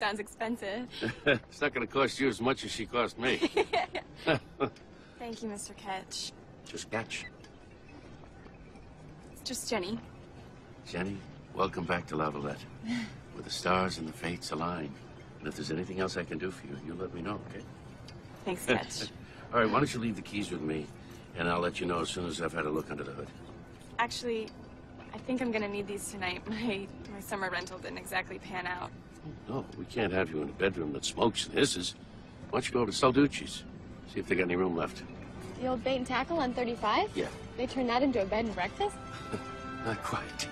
Sounds expensive. It's not going to cost you as much as she cost me. Thank you, Mr. Ketch. Just Ketch. It's just Jenny. Jenny, welcome back to Lavalette. Where the stars and the fates align. And if there's anything else I can do for you, you let me know, okay? Thanks, Ketch. All right, why don't you leave the keys with me, and I'll let you know as soon as I've had a look under the hood. Actually, I think I'm gonna need these tonight. My summer rental didn't exactly pan out. No, we can't have you in a bedroom that smokes and hisses. Why don't you go to Salducci's? See if they got any room left. The old bait and tackle on 35? Yeah. They turned that into a bed and breakfast? Not quite.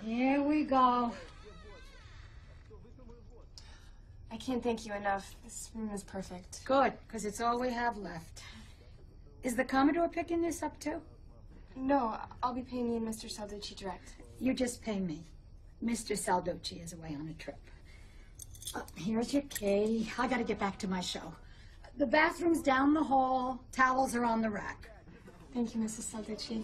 Here we go. I can't thank you enough. This room is perfect. Good, because it's all we have left. Is the Commodore picking this up too? No, I'll be paying you and Mr. Salducci direct. You just pay me. Mr. Salducci is away on a trip. Here's your key. I gotta get back to my show. The bathroom's down the hall. Towels are on the rack. Thank you, Mrs. Salducci.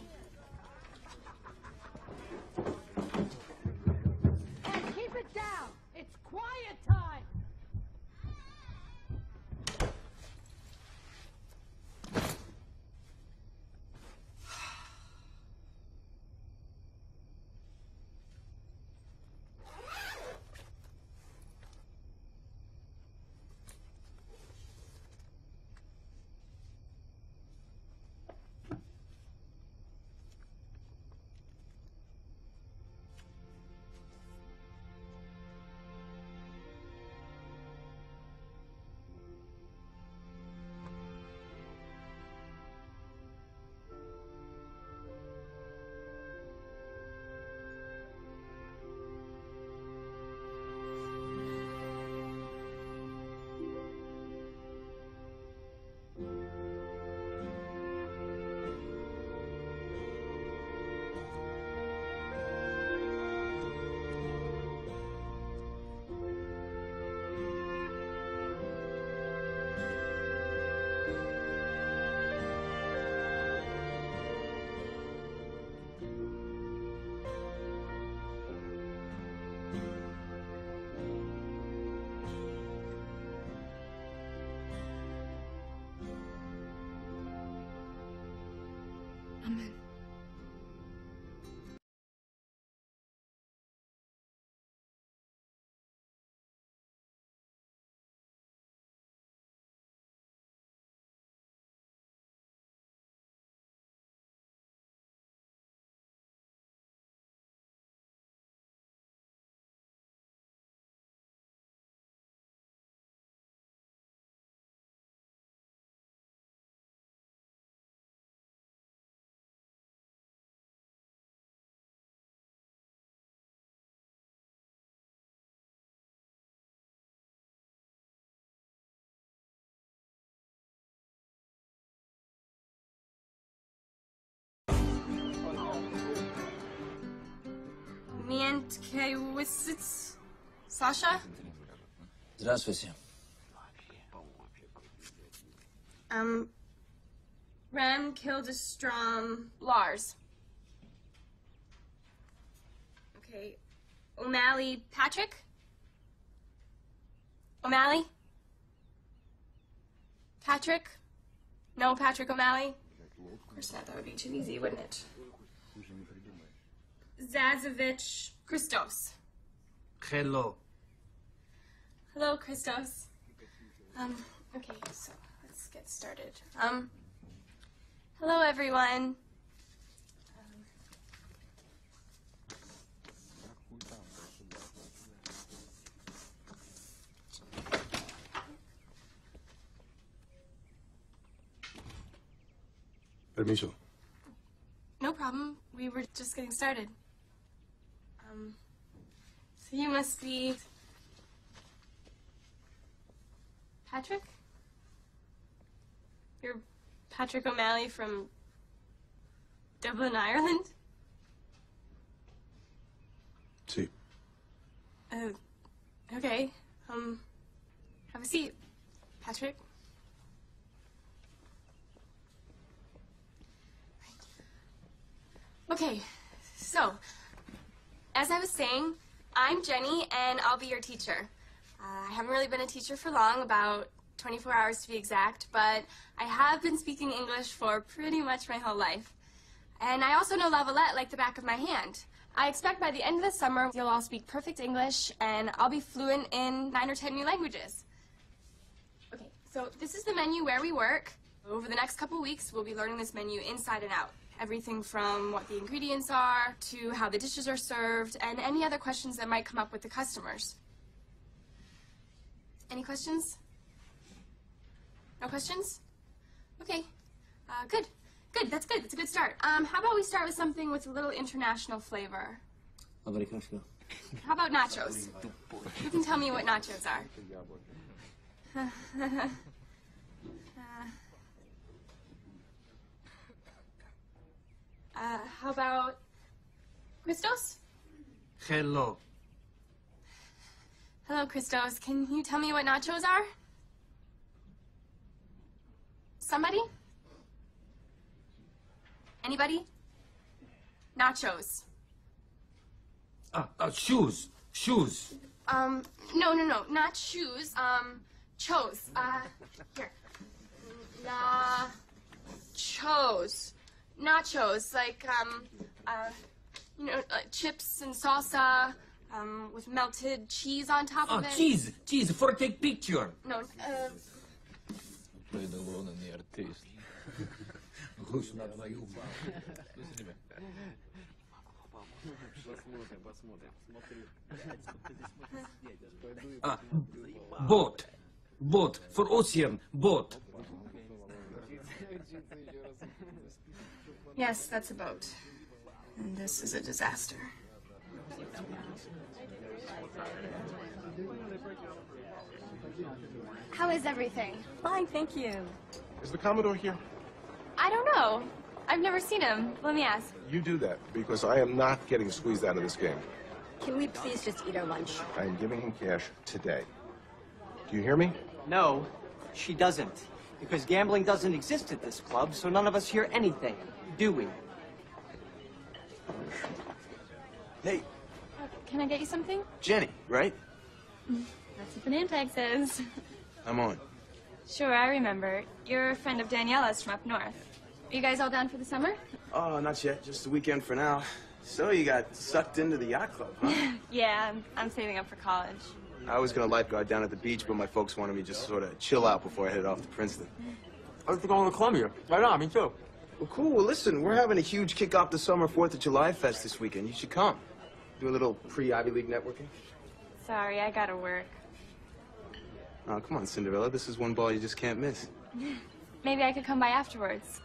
Hey, keep it down. It's quiet time. Amen. Mientkiewicz. Sasha? Здравствуйте. Ram Kildestrom Lars. Okay. O'Malley Patrick? O'Malley? Patrick? No Patrick O'Malley? Of course not, that would be too easy, wouldn't it? Zazovich Christos. Hello. Hello, Christos. Okay, so let's get started. Hello, everyone. Permiso. No problem. We were just getting started. So you must be... Patrick? You're Patrick O'Malley from Dublin, Ireland? Sí. Okay. Have a seat, Patrick. Okay, so, as I was saying, I'm Jenny, and I'll be your teacher. I haven't really been a teacher for long, about 24 hours to be exact, but I have been speaking English for pretty much my whole life. And I also know Lavalette like the back of my hand. I expect by the end of the summer, you'll all speak perfect English, and I'll be fluent in 9 or 10 new languages. Okay, so this is the menu where we work. Over the next couple weeks, we'll be learning this menu inside and out. Everything from what the ingredients are, to how the dishes are served, and any other questions that might come up with the customers. Any questions? No questions? Okay, good. Good, that's good. That's a good start. How about we start with something with a little international flavor? How about nachos? You can tell me what nachos are. How about Christos? Hello. Hello, Christos. Can you tell me what nachos are? Somebody? Anybody? Nachos. Shoes. Shoes. No, not shoes. Chos. Here. Nachos. Nachos, like, chips and salsa, with melted cheese on top of it. Cheese, for take picture. No, Boat, for ocean, boat. Yes, that's a boat. And this is a disaster. How is everything? Fine, thank you. Is the Commodore here? I don't know. I've never seen him. Let me ask. You do that, because I am not getting squeezed out of this game. Can we please just eat our lunch? I am giving him cash today. Do you hear me? No, she doesn't. Because gambling doesn't exist at this club, so none of us hear anything, do we? Hey, Can I get you something? Jenny, right? That's what the name tag says. I'm on. Sure, I remember. You're a friend of Daniela's from up north. Are you guys all down for the summer? Oh, not yet. Just a weekend for now. So you got sucked into the yacht club, huh? Yeah, I'm saving up for college. I was gonna lifeguard down at the beach, but my folks wanted me just sort of chill out before I headed off to Princeton. I was going to Columbia. Right on, me too. Well, cool. Well, listen, we're having a huge kick off the summer 4th of July fest this weekend. You should come. Do a little pre-Ivy League networking. Sorry, I gotta work. Oh, come on, Cinderella. This is one ball you just can't miss. Maybe I could come by afterwards.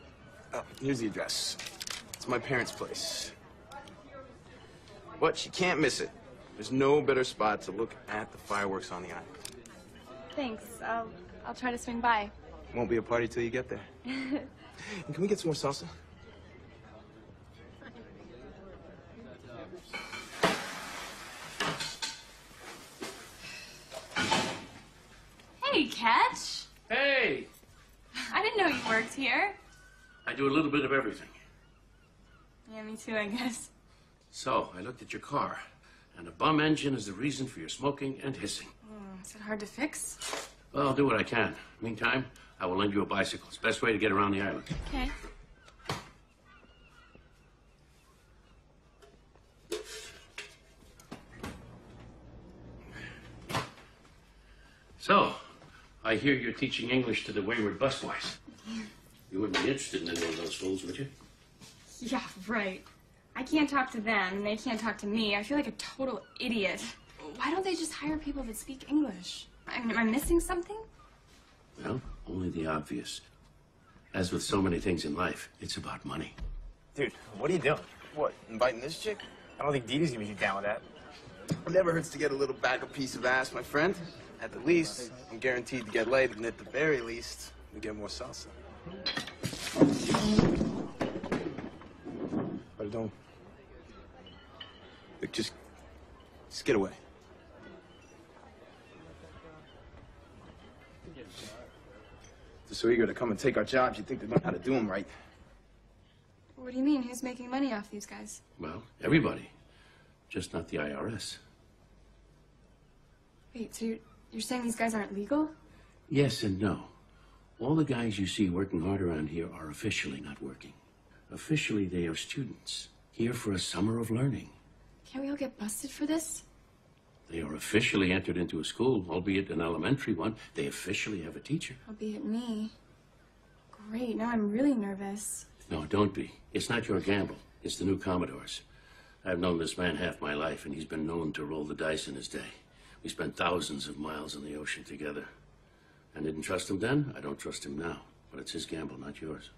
Oh, here's the address. It's my parents' place. But you can't miss it. There's no better spot to look at the fireworks on the island. Thanks. I'll try to swing by. Won't be a party till you get there. And can we get some more salsa? Hey, Catch. Hey! I didn't know you worked here. I do a little bit of everything. Yeah, me too, I guess. So, I looked at your car, and a bum engine is the reason for your smoking and hissing. Is it hard to fix? Well, I'll do what I can. Meantime, I will lend you a bicycle. It's the best way to get around the island. Okay. So, I hear you're teaching English to the wayward busboys. You wouldn't be interested in any of those fools, would you? Yeah, right. I can't talk to them, and they can't talk to me. I feel like a total idiot. Why don't they just hire people that speak English? I mean, am I missing something? Well, only the obvious. As with so many things in life, it's about money. Dude, what are you doing? What, inviting this chick? I don't think Dee Dee's gonna be down with that. It never hurts to get a little bag of piece of ass, my friend. At the least, I'm guaranteed to get laid, and at the very least, we get more salsa. Pardon. Look, just get away. They're so eager to come and take our jobs, you think they know how to do them right. What do you mean? Who's making money off these guys? Well, everybody. Just not the IRS. Wait, so you're saying these guys aren't legal? Yes and no. All the guys you see working hard around here are officially not working. Officially, they are students, here for a summer of learning. Can't we all get busted for this? They are officially entered into a school, albeit an elementary one. They officially have a teacher. Albeit me. Great, now I'm really nervous. No, don't be. It's not your gamble. It's the new Commodores. I've known this man half my life, and he's been known to roll the dice in his day. We spent thousands of miles in the ocean together. I didn't trust him then. I don't trust him now. But it's his gamble, not yours.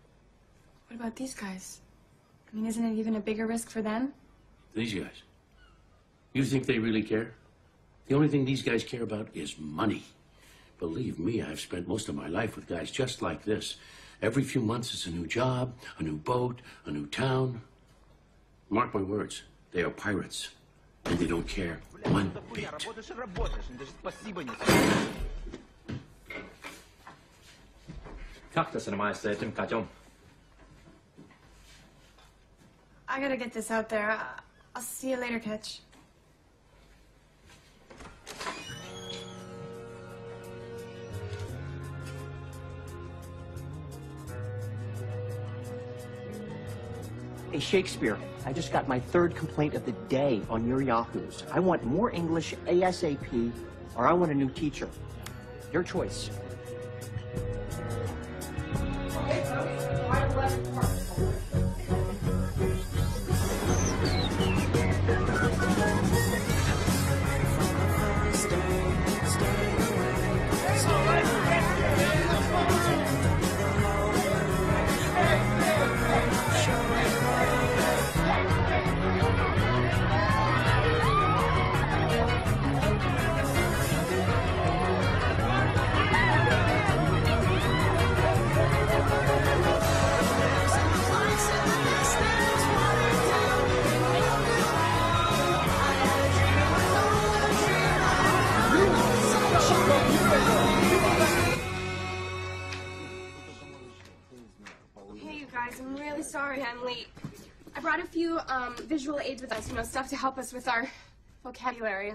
What about these guys? I mean, isn't it even a bigger risk for them? These guys. You think they really care? The only thing these guys care about is money. Believe me, I've spent most of my life with guys just like this. Every few months it's a new job, a new boat, a new town. Mark my words, they are pirates. And they don't care one bit. I gotta get this out there. I'll see you later, Ketch. Hey, Shakespeare, I just got my 3rd complaint of the day on your Yahoos. I want more English ASAP, or I want a new teacher. Your choice. I'm really sorry I'm late. I brought a few visual aids with us, stuff to help us with our vocabulary.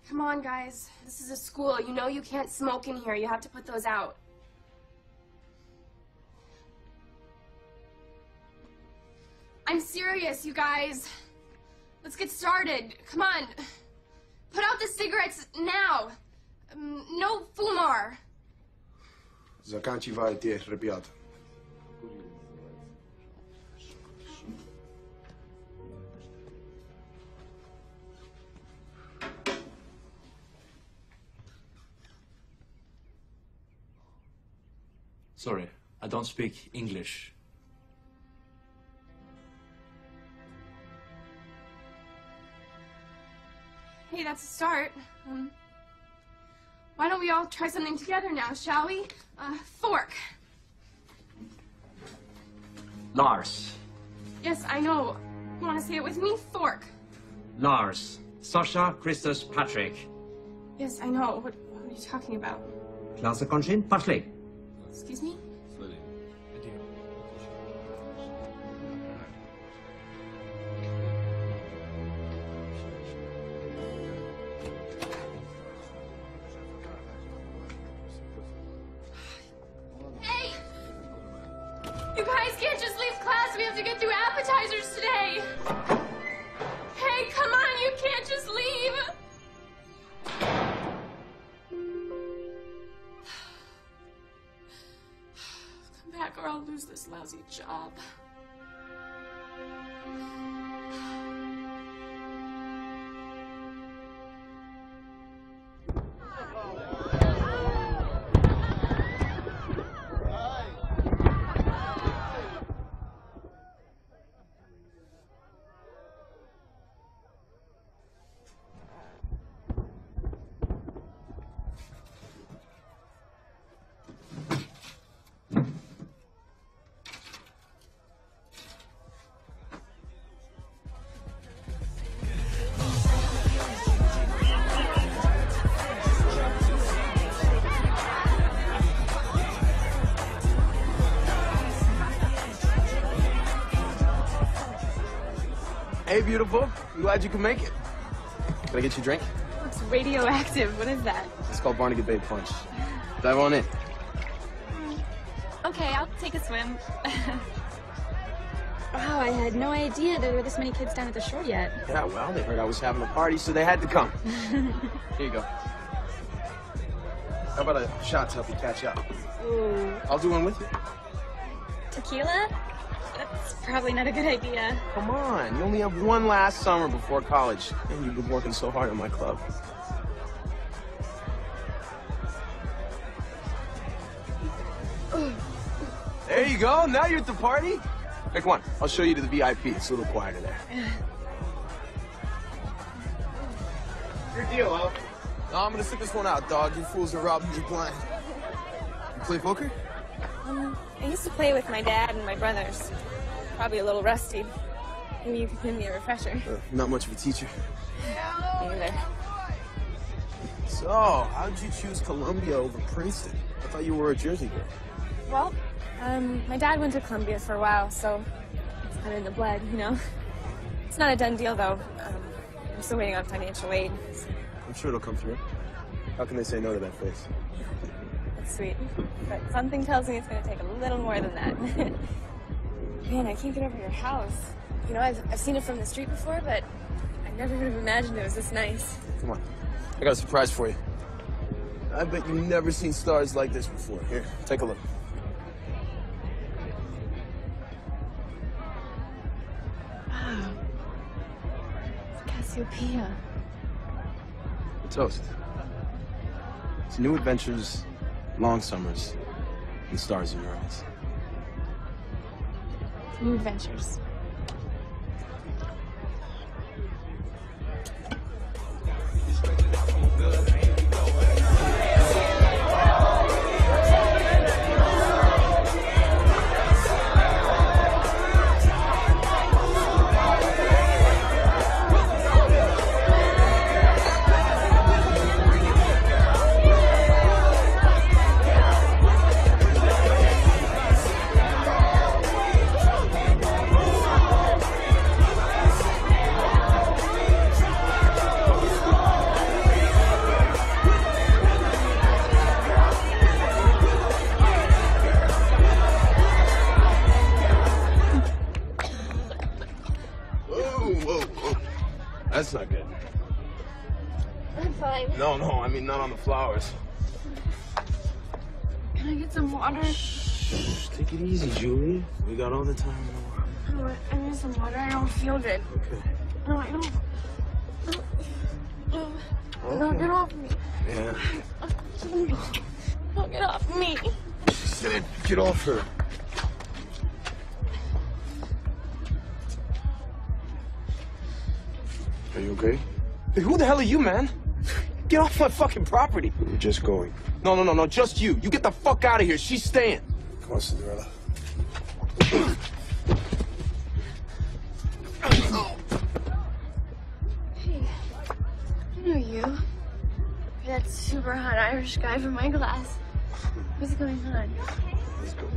Come on, guys. This is a school. You know you can't smoke in here. You have to put those out. I'm serious, you guys. Let's get started. Come on. Put out the cigarettes now. No fumar. Заканчивайте, ребята. Sorry, I don't speak English. Hey, that's a start. Why don't we all try something together now, shall we? Fork. Lars. Yes, I know. You want to say it with me? Fork. Lars. Sasha, Christus, Patrick. Yes, I know. What are you talking about? Klasse Konjin, Paschli. Excuse me? You guys can't just leave class. We have to get through appetizers today. Hey, come on. You can't just leave. Come back or I'll lose this lousy job. Hey, beautiful. I'm glad you could make it. Can I get you a drink? Looks radioactive. What is that? It's called Barnegat Bay Punch. Dive on in. Okay, I'll take a swim. Wow, I had no idea there were this many kids down at the shore yet. Yeah, well, they heard I was having a party, so they had to come. Here you go. How about a shot to help you catch up? Ooh. I'll do one with you. Tequila? That's probably not a good idea. Come on, you only have one last summer before college, and you've been working so hard on my club. There you go, now you're at the party. Hey, come on, I'll show you to the VIP. It's a little quieter there. Your deal, huh? No, I'm gonna sit this one out, dog. You fools are robbing me blind. You play poker? I used to play with my dad and my brothers. Probably a little rusty. Maybe you could give me a refresher. Not much of a teacher. Neither. So, how did you choose Columbia over Princeton? I thought you were a Jersey girl. Well, my dad went to Columbia for a while, so it's kind of in the blood, you know? It's not a done deal, though. I'm still waiting on financial aid. I'm sure it'll come through. How can they say no to that face? That's sweet. But something tells me it's going to take a little more than that. Man, I can't get over your house. You know, I've seen it from the street before, but I never would have imagined it was this nice. Come on. I got a surprise for you. I bet you've never seen stars like this before. Here, take a look. Wow. It's Cassiopeia. A toast. It's new adventures, long summers, and stars in your eyes. New adventures. That's not good. I'm fine. No, I mean not on the flowers. Can I get some water? Shh, take it easy, Julie. We got all the time in the world. I need some water. I don't feel good. Okay. No, I don't. No, get off me. Yeah. No, get off me. She said, get off her. Are you okay? Hey, who the hell are you, man? Get off my fucking property. We're just going. No, just you. You get the fuck out of here. She's staying. Come on, Cinderella. Hey, I know you. You're that super hot Irish guy from my class. What's going on? Let's go.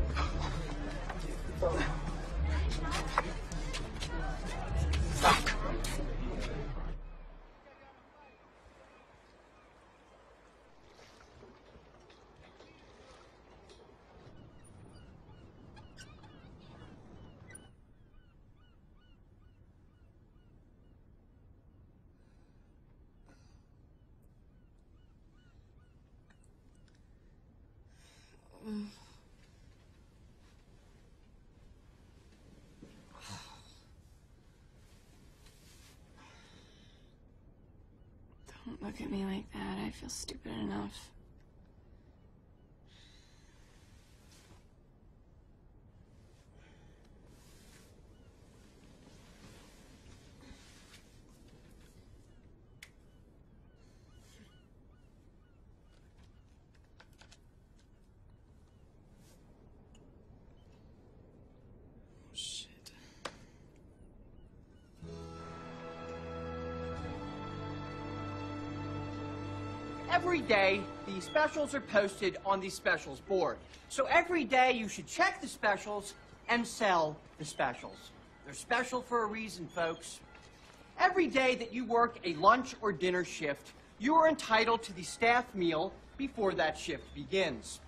Fuck. Don't look at me like that. I feel stupid enough. Every day, the specials are posted on the specials board. So every day you should check the specials and sell the specials. They're special for a reason, folks. Every day that you work a lunch or dinner shift, you are entitled to the staff meal before that shift begins.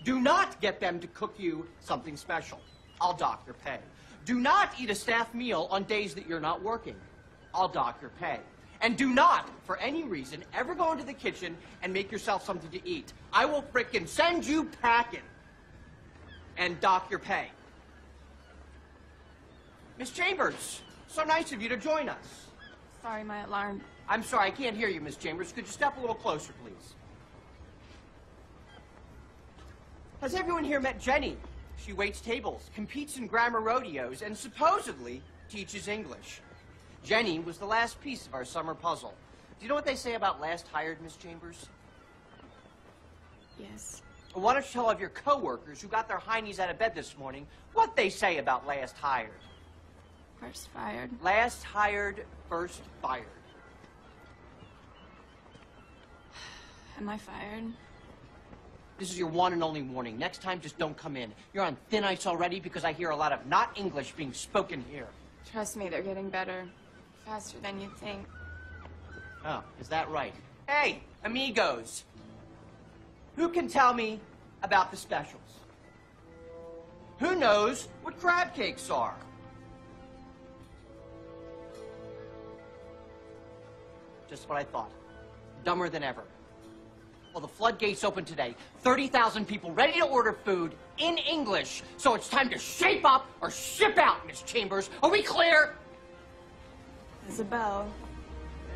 Do not get them to cook you something special. I'll dock your pay. Do not eat a staff meal on days that you're not working. I'll dock your pay. And do not, for any reason, ever go into the kitchen and make yourself something to eat. I will frickin' send you packing and dock your pay. Miss Chambers, so nice of you to join us. Sorry, my alarm. I'm sorry, I can't hear you, Miss Chambers. Could you step a little closer, please? Has everyone here met Jenny? She waits tables, competes in grammar rodeos, and supposedly teaches English. Jenny was the last piece of our summer puzzle. Do you know what they say about last hired, Miss Chambers? Yes. Well, why don't you tell all of your coworkers who got their heinies out of bed this morning what they say about last hired? First fired. Last hired, first fired. Am I fired? This is your one and only warning. Next time, just don't come in. You're on thin ice already because I hear a lot of not English being spoken here. Trust me, they're getting better. Faster than you'd think. Oh, is that right? Hey, amigos. Who can tell me about the specials? Who knows what crab cakes are? Just what I thought. Dumber than ever. Well, the floodgates open today. 30,000 people ready to order food in English. So it's time to shape up or ship out, Miss Chambers. Are we clear? There's a bell.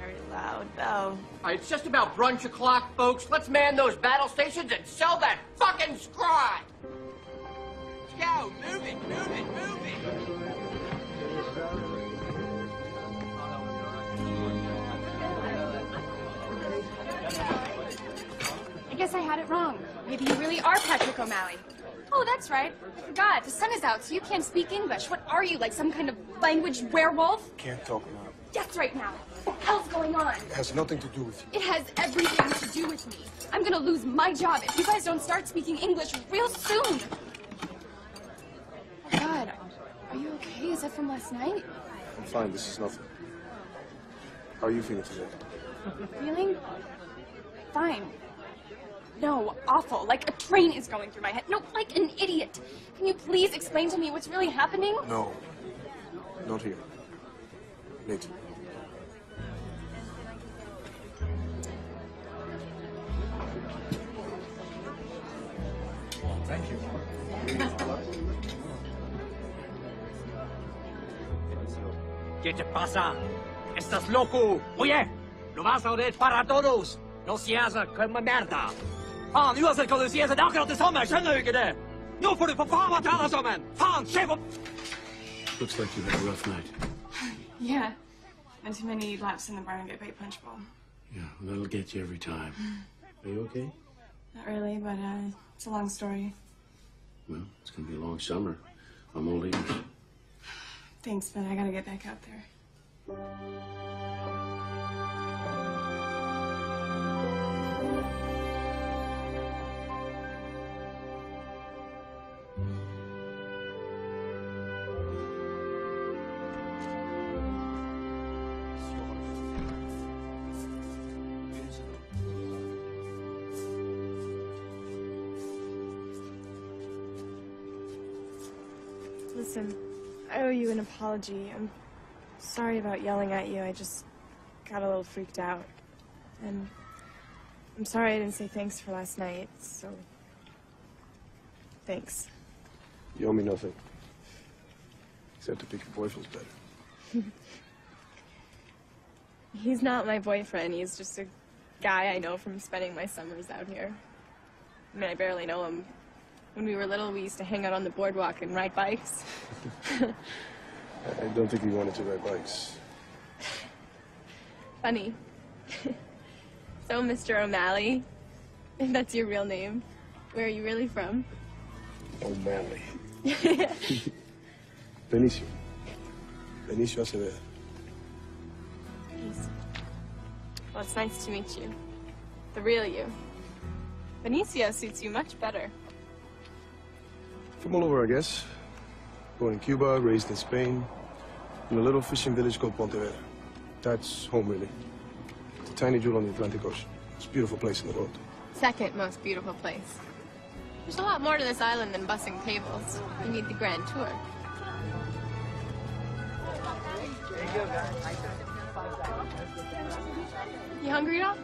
Very loud bell. All right, it's just about brunch o'clock, folks. Let's man those battle stations and sell that fucking scribe. Let's go. Move it, move it, move it. I guess I had it wrong. Maybe you really are Patrick O'Malley. Oh, that's right. I forgot. The sun is out, so you can't speak English. What are you, like some kind of language werewolf? Can't talk now. Yes, right now. What the hell's going on? It has nothing to do with you. It has everything to do with me. I'm gonna lose my job if you guys don't start speaking English real soon. Oh, God. Are you okay? Is that from last night? I'm fine. This is nothing. How are you feeling today? Feeling? Fine. No, awful. Like a train is going through my head. No, like an idiot. Can you please explain to me what's really happening? No. Not here. Later. Thank you. ¿Qué te pasa? ¿Estás loco? Oye, lo vas a oír para todos. No seas como merda. Fan, uansett hva du sier, så det er akkurat det samme. Skjønner du ikke det? Nå får du for faen meg ta deg sammen. Faen, se på... Looks like you had a rough night. Yeah. And too many laps in the barn and get bait punch bowl. Yeah, that'll get you every time. Are you okay? Not really, but it's a long story. Well, it's gonna be a long summer. I'm all ears. Thanks, but I gotta get back out there. Listen, I owe you an apology. I'm sorry about yelling at you. I just got a little freaked out. And I'm sorry I didn't say thanks for last night, so... Thanks. You owe me nothing. Except to pick your boyfriend's better. He's not my boyfriend. He's just a guy I know from spending my summers out here. I mean, I barely know him. When we were little, we used to hang out on the boardwalk and ride bikes. I don't think we wanted to ride bikes. Funny. So, Mr. O'Malley, if that's your real name, where are you really from? O'Malley. Benicio. Benicio Acevedo. Peace. Well, it's nice to meet you. The real you. Benicio suits you much better. From all over, I guess. Born in Cuba, raised in Spain, in a little fishing village called Pontevedra. That's home, really. It's a tiny jewel on the Atlantic Ocean. It's a beautiful place in the world. Second most beautiful place. There's a lot more to this island than bussing tables. You need the grand tour. You hungry at all?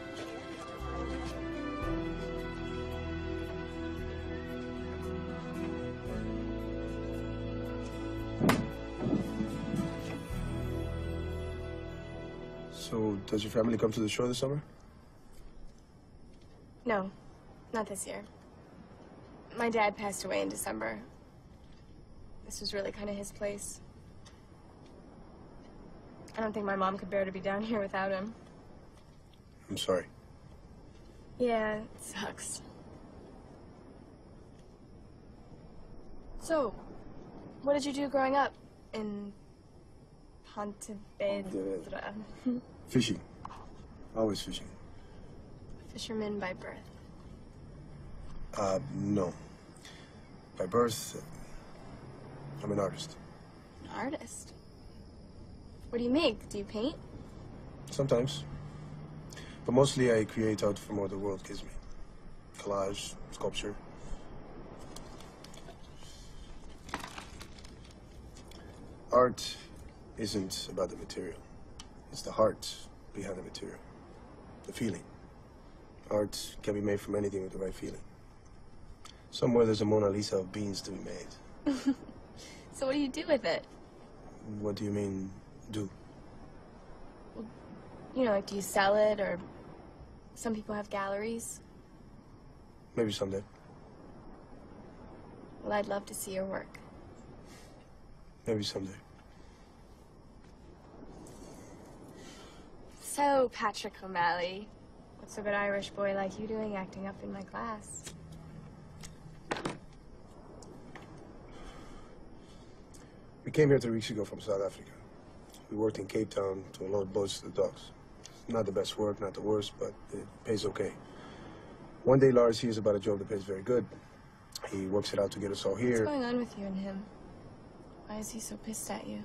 So, does your family come to the shore this summer? No, not this year. My dad passed away in December. This was really kind of his place. I don't think my mom could bear to be down here without him. I'm sorry. Yeah, it sucks. So, what did you do growing up in Pontevedra? Fishing. Always fishing. Fisherman by birth. No. By birth, I'm an artist. An artist? What do you make? Do you paint? Sometimes. But mostly I create out from what the world gives me. Collage, sculpture. Art isn't about the material. It's the heart behind the material. The feeling. Art can be made from anything with the right feeling. Somewhere there's a Mona Lisa of beans to be made. So what do you do with it? What do you mean, do? Well, you know, like, do you sell it, or some people have galleries? Maybe someday. Well, I'd love to see your work. Maybe someday. So, Patrick O'Malley, what's a good Irish boy like you doing acting up in my class? We came here 3 weeks ago from South Africa. We worked in Cape Town to unload boats to the docks. Not the best work, not the worst, but it pays okay. One day Lars hears about a job that pays very good. He works it out to get us all here. What's going on with you and him? Why is he so pissed at you?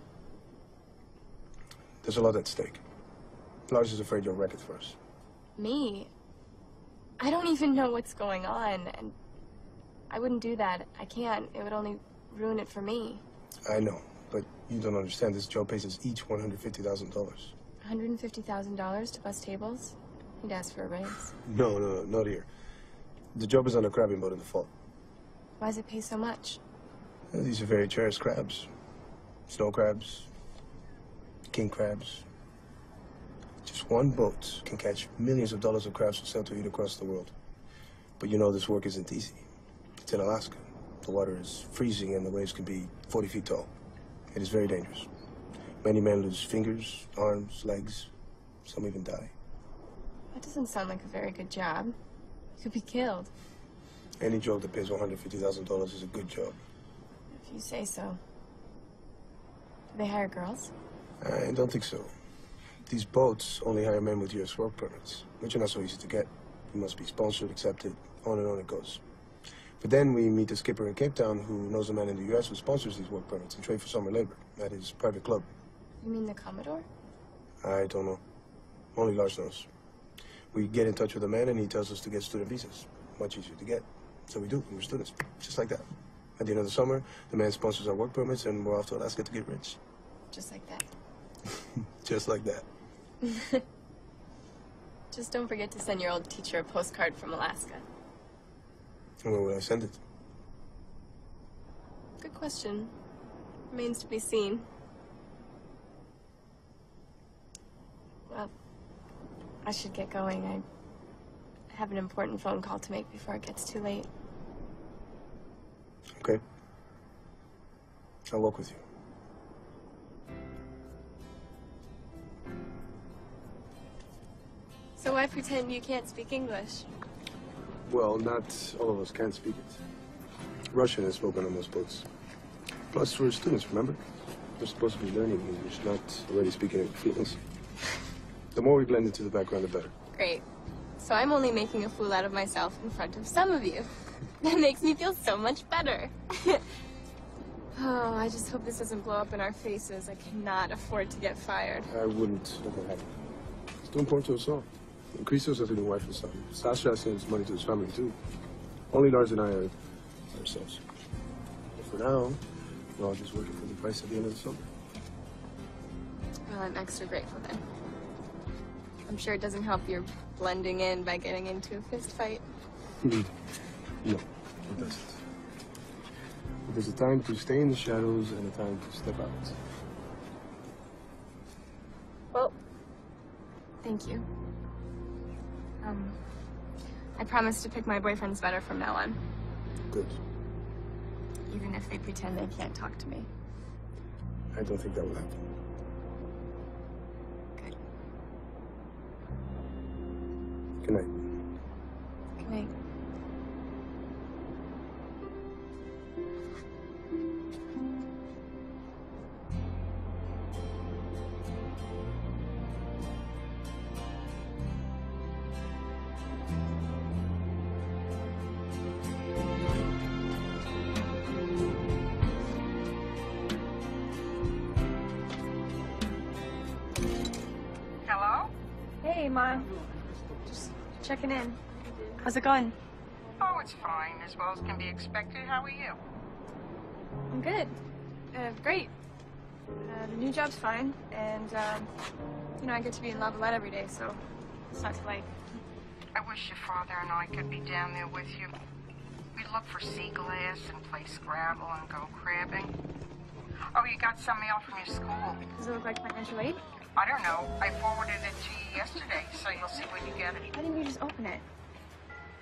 There's a lot at stake. Lars is afraid you'll wreck it for us. Me? I don't even know what's going on, and I wouldn't do that. I can't. It would only ruin it for me. I know, but you don't understand. This job pays us each $150,000. $150,000 to bus tables? He'd ask for a raise. No, not here. The job is on a crabbing boat in the fall. Why does it pay so much? These are very cherished crabs. Snow crabs, king crabs. Just one boat can catch millions of dollars of crabs for sale to eat across the world. But you know this work isn't easy. It's in Alaska. The water is freezing and the waves can be 40 feet tall. It is very dangerous. Many men lose fingers, arms, legs. Some even die. That doesn't sound like a very good job. You could be killed. Any job that pays $150,000 is a good job. If you say so. Do they hire girls? I don't think so. These boats only hire men with U.S. work permits, which are not so easy to get. You must be sponsored, accepted, on and on it goes. But then we meet a skipper in Cape Town who knows a man in the U.S. who sponsors these work permits and trade for summer labor at his private club. You mean the Commodore? I don't know. Only Lars knows. We get in touch with the man and he tells us to get student visas. Much easier to get. So we do, we're students. Just like that. At the end of the summer, the man sponsors our work permits and we're off to Alaska to get rich. Just like that. Just like that. Just don't forget to send your old teacher a postcard from Alaska. And where would I send it? Good question. Remains to be seen. Well, I should get going. I have an important phone call to make before it gets too late. Okay. I'll walk with you. So why pretend you can't speak English? Well, not all of us can speak it. Russian is spoken on most boats. Plus, we're students, remember? We're supposed to be learning English, not already speaking it with fluency. The more we blend into the background, the better. Great. So I'm only making a fool out of myself in front of some of you. That makes me feel so much better. Oh, I just hope this doesn't blow up in our faces. I cannot afford to get fired. I wouldn't let that happen. It's too important to us all. Christos has a new wife and son. Sasha sends money to his family, too. Only Lars and I are ourselves. But for now, we're all just working for the price at the end of the summer. Well, I'm extra grateful then. I'm sure it doesn't help you're blending in by getting into a fist fight. No, it doesn't. But there's a time to stay in the shadows and a time to step out. Well, thank you. I promise to pick my boyfriends better from now on. Good. Even if they pretend they can't talk to me. I don't think that will happen. Good. Good night. Good night. Hey, Mom. Just checking in. How's it going? Oh, it's fine, as well as can be expected. How are you? I'm good. Great. The new job's fine, and, you know, I get to be in Lavalette every day, so it's not too late. I wish your father and I could be down there with you. We'd look for sea glass and play Scrabble and go crabbing. Oh, you got some mail from your school. Does it look like financial aid? I don't know. I forwarded it to you yesterday, so you'll see when you get it. Why didn't you just open it?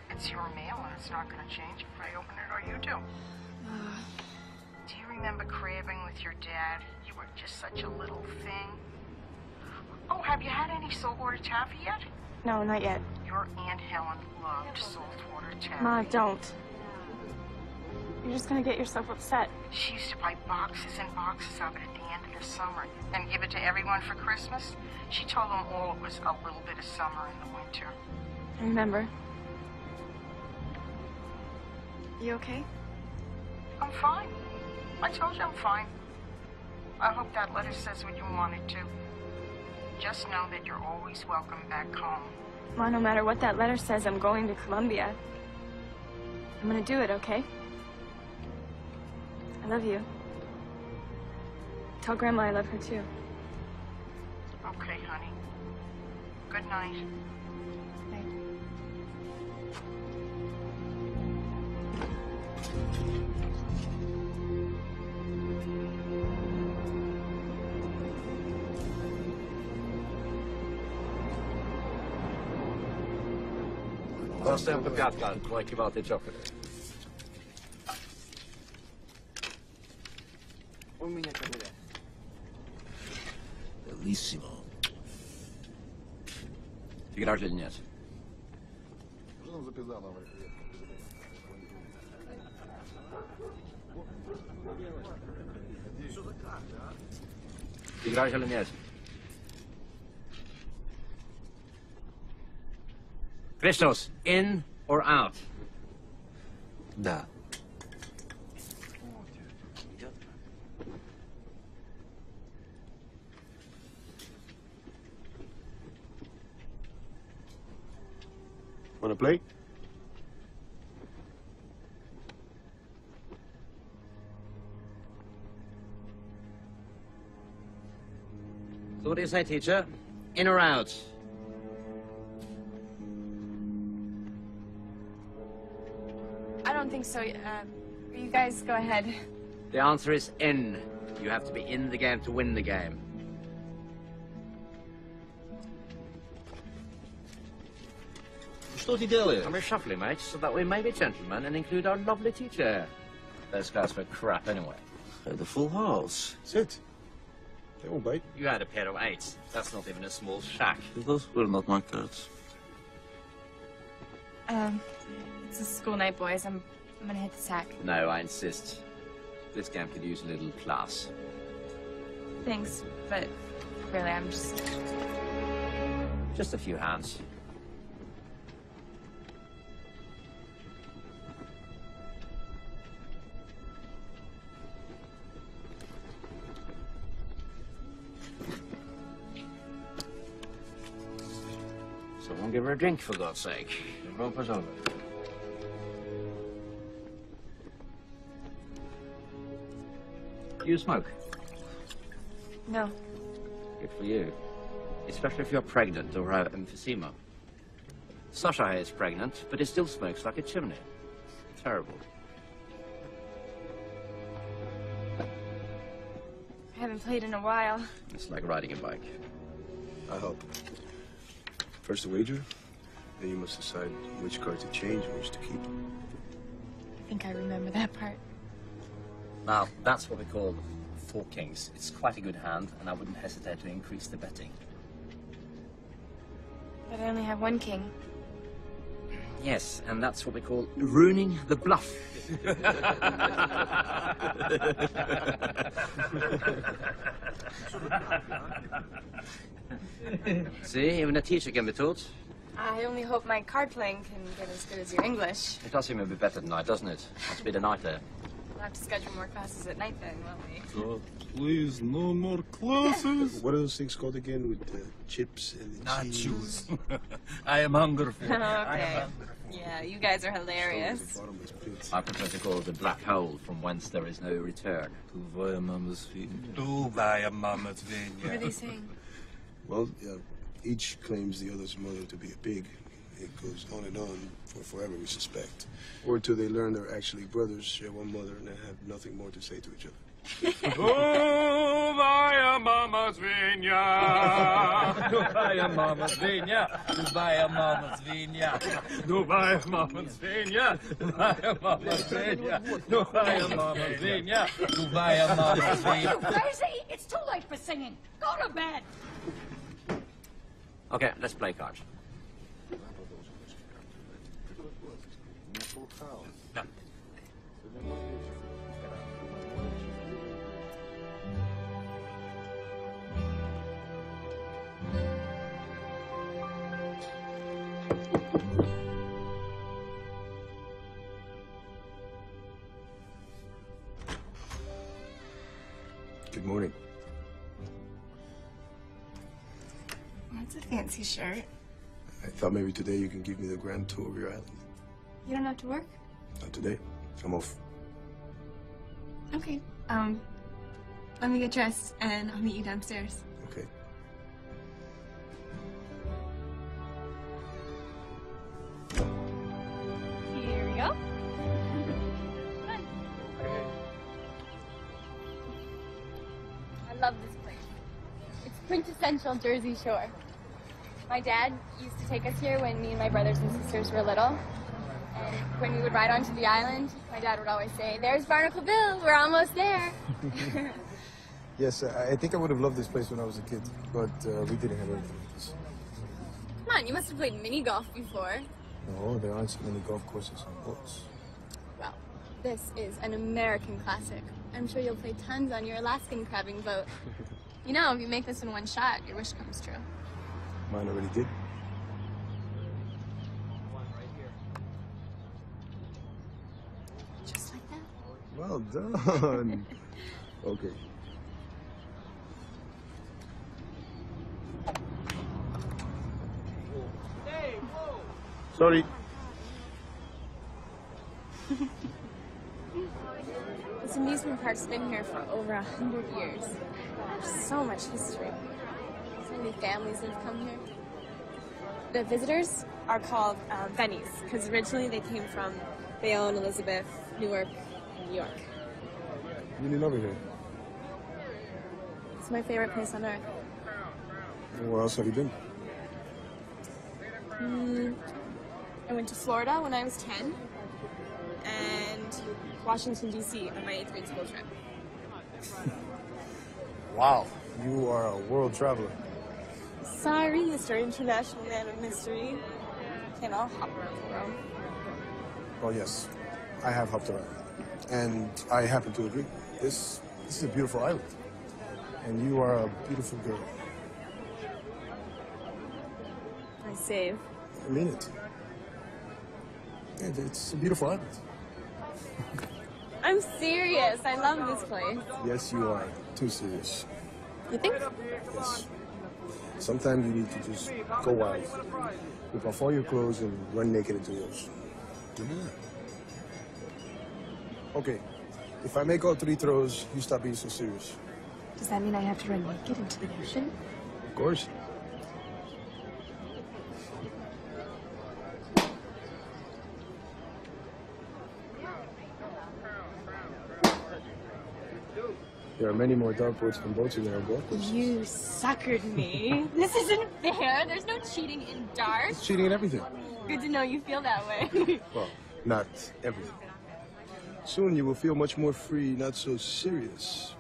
It's your mail, and it's not going to change if I open it or you do. Do you remember crabbing with your dad? You were just such a little thing. Oh, have you had any saltwater taffy yet? No, not yet. Your Aunt Helen loved saltwater taffy. Ma, don't. You're just gonna get yourself upset. She used to buy boxes and boxes of it at the end of the summer and give it to everyone for Christmas. She told them all it was a little bit of summer in the winter. I remember. You okay? I'm fine. I told you I'm fine. I hope that letter says what you wanted to. Just know that you're always welcome back home. Ma, no matter what that letter says, I'm going to Columbia. I'm gonna do it, okay? I love you. Tell Grandma I love her too. Okay, honey. Good night. Night. Dostęp do piatka, like about the chocolate. Bellissimo. Figurarci di niente. Figurarci di niente. Christos, in or out? Da. Wanna play? So what do you say, teacher? In or out? I don't think so. You guys go ahead. The answer is in. You have to be in the game to win the game. Что ты делаешь? I'm reshuffling, mate, so that we may be gentlemen and include our lovely teacher. Those guys were crap anyway. Had a full house. Sit. They won't bite. You had a pair of 8s. That's not even a small shack. Those were not my cards. It's a school night, boys. I'm gonna hit the sack. No, I insist. This game could use a little class. Thanks, but really, I'm Just a few hands. Someone give her a drink, for God's sake. Rope us over. Do you smoke? No. Good for you. Especially if you're pregnant or have emphysema. Sasha is pregnant, but it still smokes like a chimney. Terrible. I haven't played in a while. It's like riding a bike. I'll help. First a wager, then you must decide which card to change and which to keep. I think I remember that part. Now, that's what we call four kings. It's quite a good hand, and I wouldn't hesitate to increase the betting. But I only have one king. Yes, and that's what we call ruining the bluff. See, even a teacher can be taught. I only hope my card playing can get as good as your English. It does seem a bit better tonight, doesn't it? Must be the night there. We'll have to schedule more classes at night then, won't we? God, please, no more classes. What are those things called again with the chips and the cheese? I am hungry for Okay. Yeah, you guys are hilarious. I prefer to call it the black hole from whence there is no return. What What are they saying? Well, each claims the other's mother to be a pig. It goes on and on for forever, we suspect. Or till they learn they're actually brothers, share one mother, and they have nothing more to say to each other. Dubaya mama svinja, Dubaya mama svinja, Dubaya mama svinja, Dubaya mama svinja, Dubaya mama svinja, Dubaya mama svinja, Dubaya mama svinja. You crazy? It's too late for singing. Go to bed. Okay, let's play cards. No. Good morning. That's a fancy shirt. I thought maybe today you can give me the grand tour of your island. You don't have to work? Not today. I'm off. Okay. Let me get dressed and I'll meet you downstairs. Okay. Here we go. Fun. I love this place. It's quintessential Jersey Shore. My dad used to take us here when me and my brothers and sisters were little. And when we would ride onto the island, my dad would always say, "There's Barnacle Bill, we're almost there." Yes, I think I would have loved this place when I was a kid, but we didn't have anything like this. Come on, you must have played mini golf before. No, there aren't so many golf courses on boats. Well, this is an American classic. I'm sure you'll play tons on your Alaskan crabbing boat. You know, if you make this in one shot, your wish comes true. Mine already did. Just like that. Well done. Okay. Sorry. This amusement park's been here for over 100 years. There's so much history. So many families that have come here. The visitors are called Bennies, because originally they came from Bayonne, Elizabeth, Newark, and New York. Really love it here. It's my favorite place on earth. Where else have you been? I went to Florida when I was 10, and Washington, D.C. on my 8th grade school trip. Wow. You are a world traveler. Sorry, Mr. International Man of Mystery. Can't all hop around the world. Oh, yes. I have hopped around. And I happen to agree. This is a beautiful island. And you are a beautiful girl. I save. I mean it. It's a beautiful island. I'm serious. I love this place. Yes, you are. Too serious. You think? Yes. Sometimes you need to just go wild. Rip off all your clothes and run naked into the ocean. Okay, if I make all 3 throws, you stop being so serious. Does that mean I have to run naked into the ocean? Of course. There are many more dartboards than boats in there, bro. You suckered me. This isn't fair. There's no cheating in darts. It's cheating at everything. Good to know you feel that way. Well, not everything. Soon you will feel much more free, not so serious.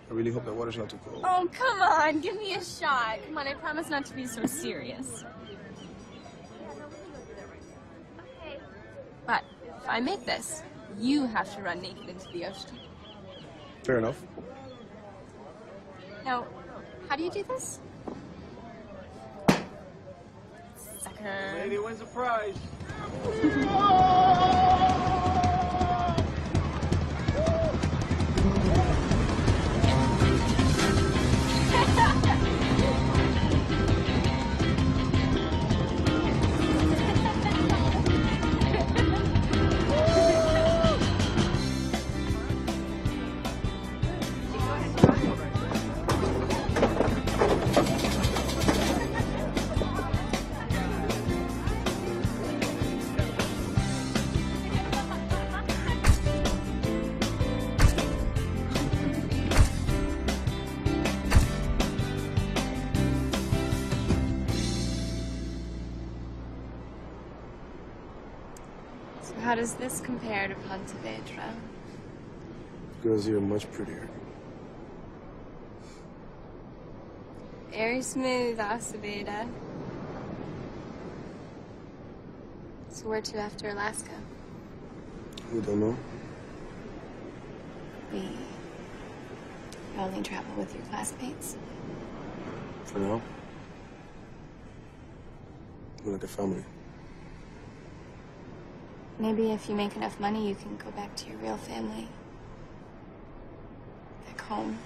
I really hope that water's not too cold. Oh, come on. Give me a shot. Come on, I promise not to be so serious. But if I make this, you have to run naked into the ocean. Fair enough. Now, how do you do this? Sucker. Lady wins a prize. So how does this compare to Pontevedra? Girls here are much prettier. Very smooth, Acevedo. So where to after Alaska? We don't know. We only travel with your classmates. For now. We're like a family. Maybe if you make enough money, you can go back to your real family. Back home.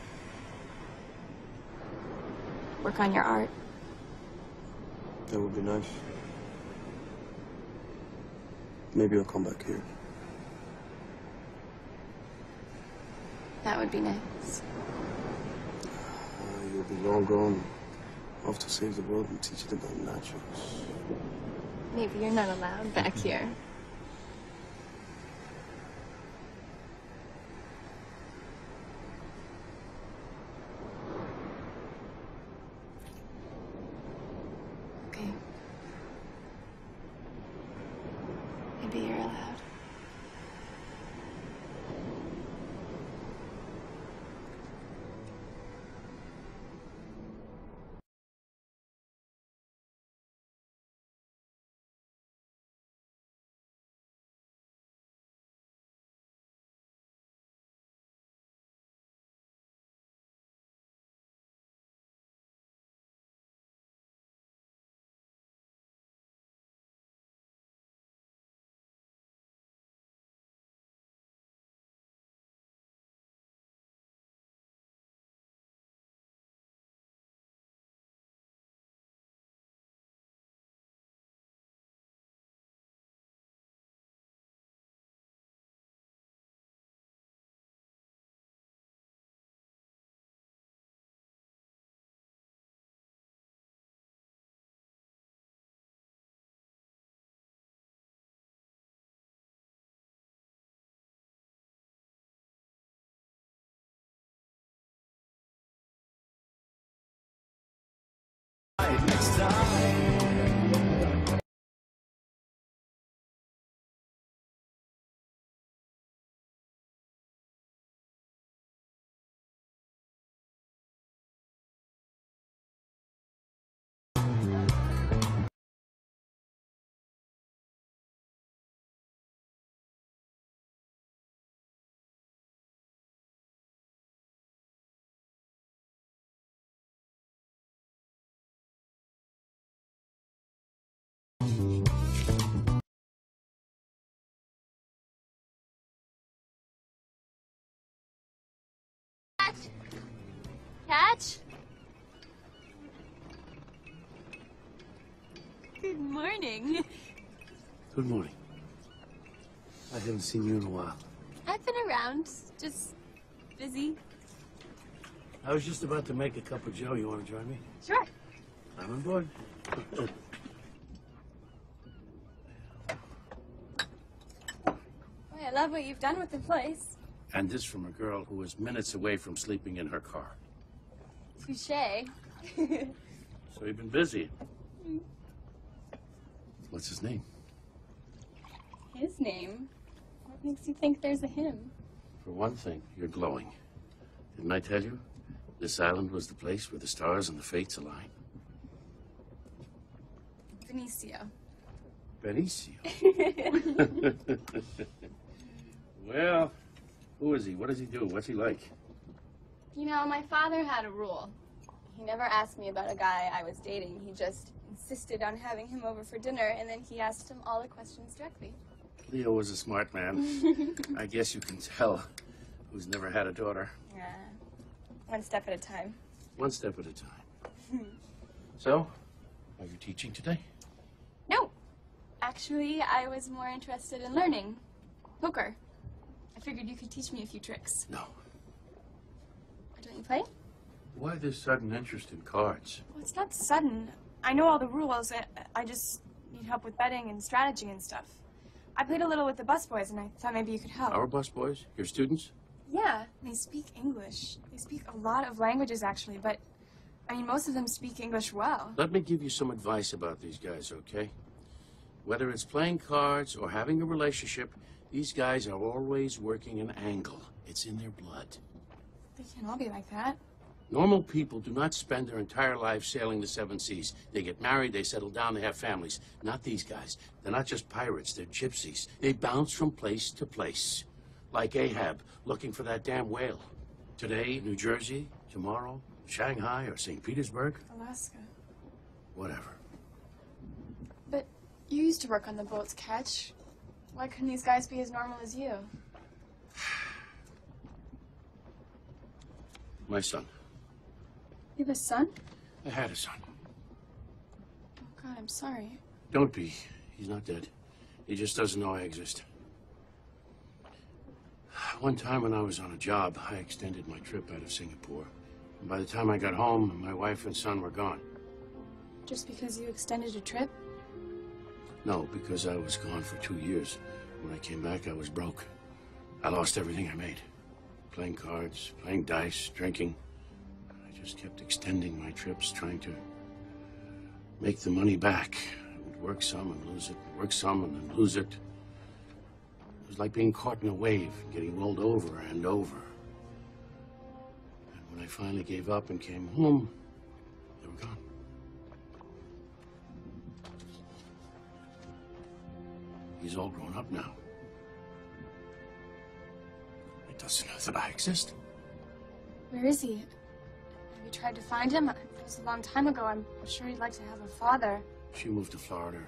Work on your art. That would be nice. Maybe I'll come back here. That would be nice. You'll be long gone. Off to save the world and teach it about nachos. Maybe you're not allowed back here. Okay. Maybe you're allowed. Next time. Catch? Good morning. Good morning. I haven't seen you in a while. I've been around, just busy. I was just about to make a cup of joe. You want to join me? Sure. I'm on board. Boy, I love what you've done with the place. And this from a girl who was minutes away from sleeping in her car. Touché. So you've been busy. What's his name? His name? What makes you think there's a him? For one thing, you're glowing. Didn't I tell you? This island was the place where the stars and the fates align. Benicio. Benicio. Well, who is he? What does he do? What's he like? You know, my father had a rule. He never asked me about a guy I was dating. He just insisted on having him over for dinner, and then he asked him all the questions directly. Leo was a smart man. I guess you can tell who's never had a daughter. Yeah. One step at a time. One step at a time. So, are you teaching today? No. Actually, I was more interested in learning. Poker. I figured you could teach me a few tricks. No. Don't you play? Why this sudden interest in cards? Well, it's not sudden. I know all the rules. I just need help with betting and strategy and stuff. I played a little with the busboys, and I thought maybe you could help. Our busboys? Your students? Yeah, they speak English. They speak a lot of languages, actually, but, I mean, most of them speak English well. Let me give you some advice about these guys, okay? Whether it's playing cards or having a relationship, these guys are always working an angle. It's in their blood. They can't all be like that. Normal people do not spend their entire lives sailing the seven seas. They get married, they settle down, they have families. Not these guys. They're not just pirates, they're gypsies. They bounce from place to place. Like Ahab, looking for that damn whale. Today, New Jersey. Tomorrow, Shanghai or St. Petersburg. Alaska. Whatever. But you used to work on the boats, Catch. Why couldn't these guys be as normal as you? My son. You have a son? I had a son. Oh, God, I'm sorry. Don't be. He's not dead. He just doesn't know I exist. One time when I was on a job, I extended my trip out of Singapore. And by the time I got home, my wife and son were gone. Just because you extended a trip? No, because I was gone for 2 years. When I came back, I was broke. I lost everything I made. Playing cards, playing dice, drinking. I just kept extending my trips, trying to make the money back. I would work some and lose it, work some and then lose it. It was like being caught in a wave, getting rolled over and over. And when I finally gave up and came home, they were gone. He's all grown up now. He doesn't know that I exist. Where is he? Have you tried to find him? It was a long time ago. I'm sure he'd like to have a father. She moved to Florida.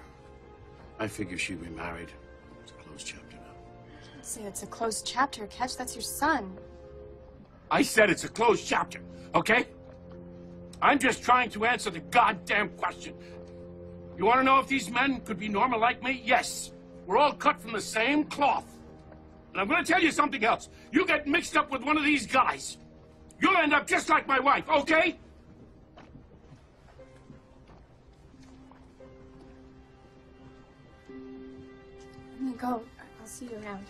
I figure she'd be married. It's a closed chapter now. I'd say it's a closed chapter, Catch. That's your son. I said it's a closed chapter, okay? I'm just trying to answer the goddamn question. You want to know if these men could be normal like me? Yes. We're all cut from the same cloth. And I'm going to tell you something else. You get mixed up with one of these guys, you'll end up just like my wife, okay? I'm gonna go. I'll see you around.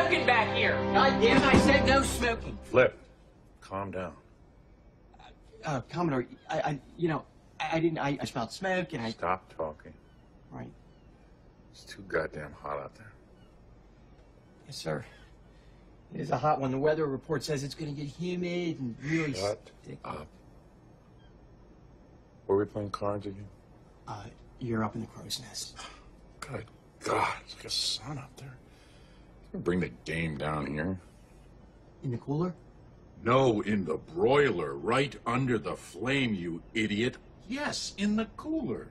smoking back here. God damn it, I said no smoking. Flip, calm down. Commodore, I smelled smoke and I... Stop talking. Right. It's too goddamn hot out there. Yes, sir. It is a hot one. The weather report says it's going to get humid and really Shut sticky. up. Were we playing cards again? You're up in the crow's nest. Good God, it's like a sun up there. Bring the game down here. In the cooler? No, in the broiler, right under the flame, you idiot. Yes, in the cooler.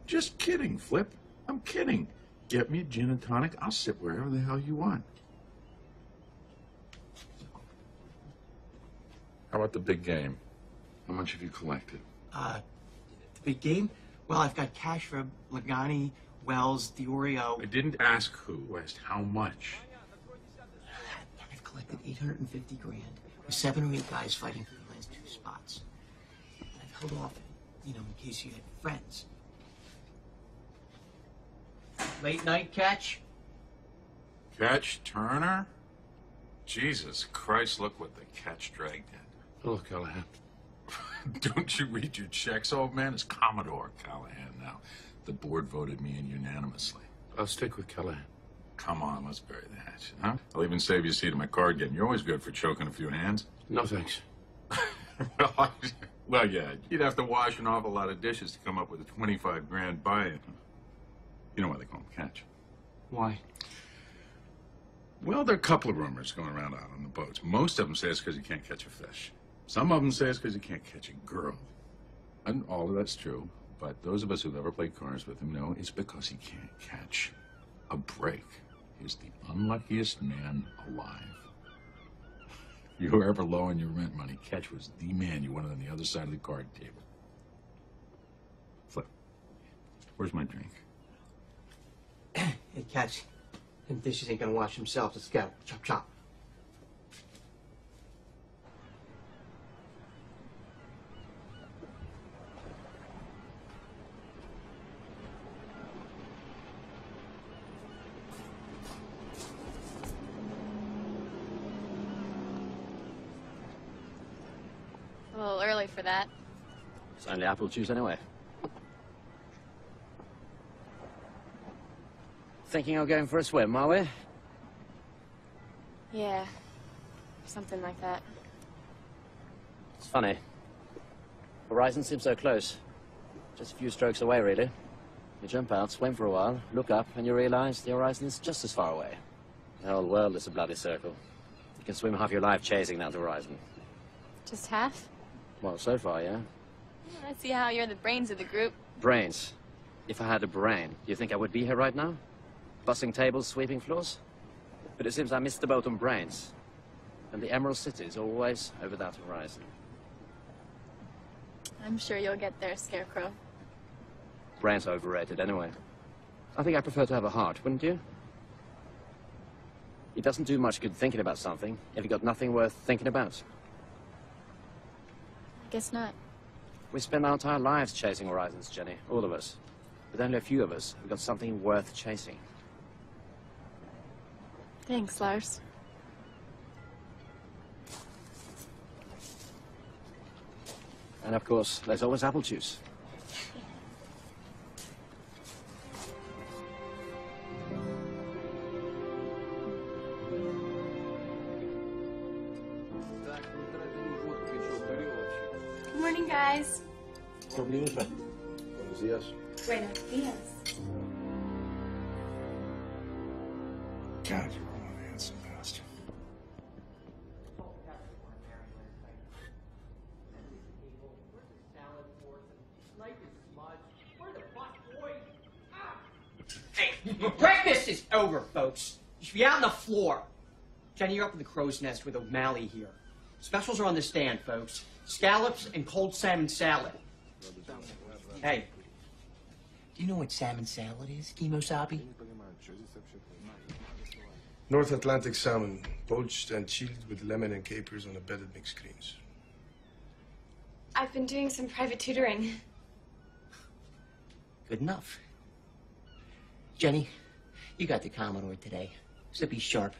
Just kidding, Flip. I'm kidding. Get me a gin and tonic. I'll sit wherever the hell you want. How about the big game? How much have you collected? The big game? Well, I've got cash for Lagani, Wells, Diorio. I didn't ask who. I asked how much. I've collected 850 grand with 7 or 8 guys fighting for the last 2 spots. I've held off, in case you had friends. Late night catch? Catch Turner? Jesus Christ, look what the catch dragged in. Hello, Callahan. Don't you read your checks, old man? It's Commodore Callahan now. The board voted me in unanimously. I'll stick with Callahan. Come on, let's bury the hatchet, huh? I'll even save you a seat at my card game. You're always good for choking a few hands. No, thanks. Well, yeah, you'd have to wash an awful lot of dishes to come up with a 25 grand buy-in. You know why they call them catch? Why? Well, there are a couple of rumors going around out on the boats. Most of them say it's because you can't catch a fish. Some of them say it's because you can't catch a girl. And all of that's true, but those of us who've ever played cards with him know it's because he can't catch a break. He's the unluckiest man alive. If you were ever low on your rent money, Catch was the man you wanted on the other side of the card table. Flip, where's my drink? Hey, Catch. Them dishes ain't gonna wash themselves. Let's go. Chop, chop. A little early for that. It's only apple juice anyway. Thinking of going for a swim, are we? Yeah, something like that. It's funny. Horizon seems so close. Just a few strokes away, really. You jump out, swim for a while, look up, and you realize the horizon is just as far away. The whole world is a bloody circle. You can swim half your life chasing that horizon. Just half? Well, so far, yeah. I see how you're the brains of the group. Brains. If I had a brain, do you think I would be here right now? Bussing tables, sweeping floors? But it seems I missed the boat on brains. And the Emerald City is always over that horizon. I'm sure you'll get there, Scarecrow. Brains are overrated anyway. I think I prefer to have a heart, wouldn't you? It doesn't do much good thinking about something if you've got nothing worth thinking about. I guess not. We spend our entire lives chasing horizons, Jenny, all of us. But only a few of us have got something worth chasing. Thanks, Lars. And of course, there's always apple juice. Good morning, guys. Buenos días. Buenos dias. God, you're one handsome bastard. Hey, breakfast is over, folks. You should be out on the floor. Jenny, you're up in the crow's nest with O'Malley here. Specials are on the stand, folks. Scallops and cold salmon salad. Hey, do you know what salmon salad is, Kimosabi? North Atlantic salmon, poached and chilled with lemon and capers on a bed of mixed greens. I've been doing some private tutoring. Good enough. Jenny, You got the Commodore today, so be sharp.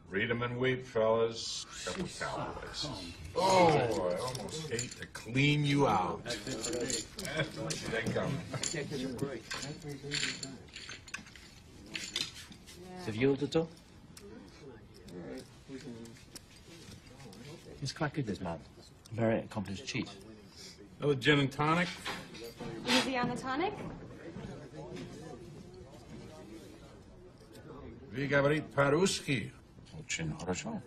Read 'em and weep, fellas. Couple cowboys. Oh, I almost hate to clean you out. They come. The vieux Toto? He's quite good, this man. Very accomplished cheat. Another gin and tonic? Easy on the tonic? Вы говорите по-русски? Очень хорошо.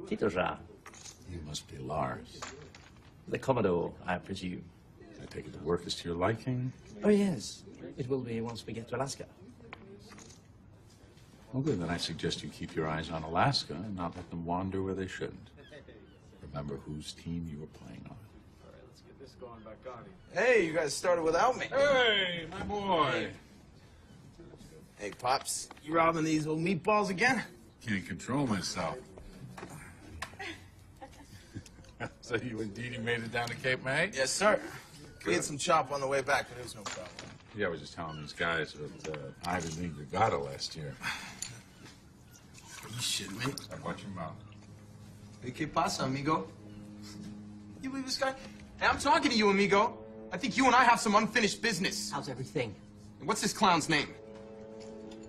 Tito-Jean. You must be Lars. The Commodore, I presume. I take it the work is to your liking? Oh, yes. It will be once we get to Alaska. Well, good. Then I suggest you keep your eyes on Alaska and not let them wander where they shouldn't. Remember whose team you were playing on. All right, let's get this going back on. Hey, you guys started without me. Hey, my boy. Hey, Pops, you robbing these old meatballs again? Can't control myself. So you and Dee Dee made it down to Cape May? Yes, sir. We had some chop on the way back, but it was no problem. Yeah, I was just telling these guys that Ivy League regatta last year. You shitting me? Watch your mouth. Hey, ¿qué pasa, amigo? You believe this guy? Hey, I'm talking to you, amigo. I think you and I have some unfinished business. How's everything? And what's this clown's name?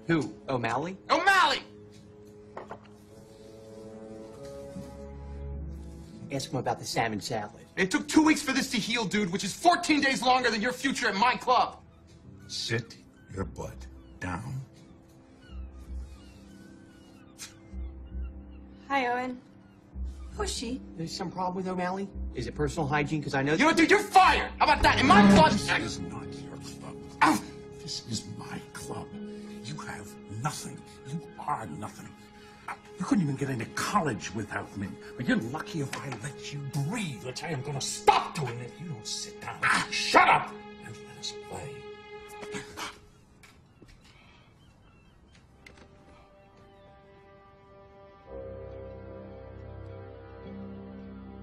Who? O'Malley? O'Malley! Ask him about the salmon salad. It took 2 weeks for this to heal, dude, which is 14 days longer than your future at my club. Sit your butt down. Hi, Owen. Who's she? There's some problem with O'Malley? Is it personal hygiene? Because I know... You know what, dude? You're fired! How about that? In my club... This is not your club. Ow. This is my club. You have nothing. You are nothing. You couldn't even get into college without me. But you're lucky if I let you breathe, which I am going to stop doing if you don't sit down. Shut up and let us play.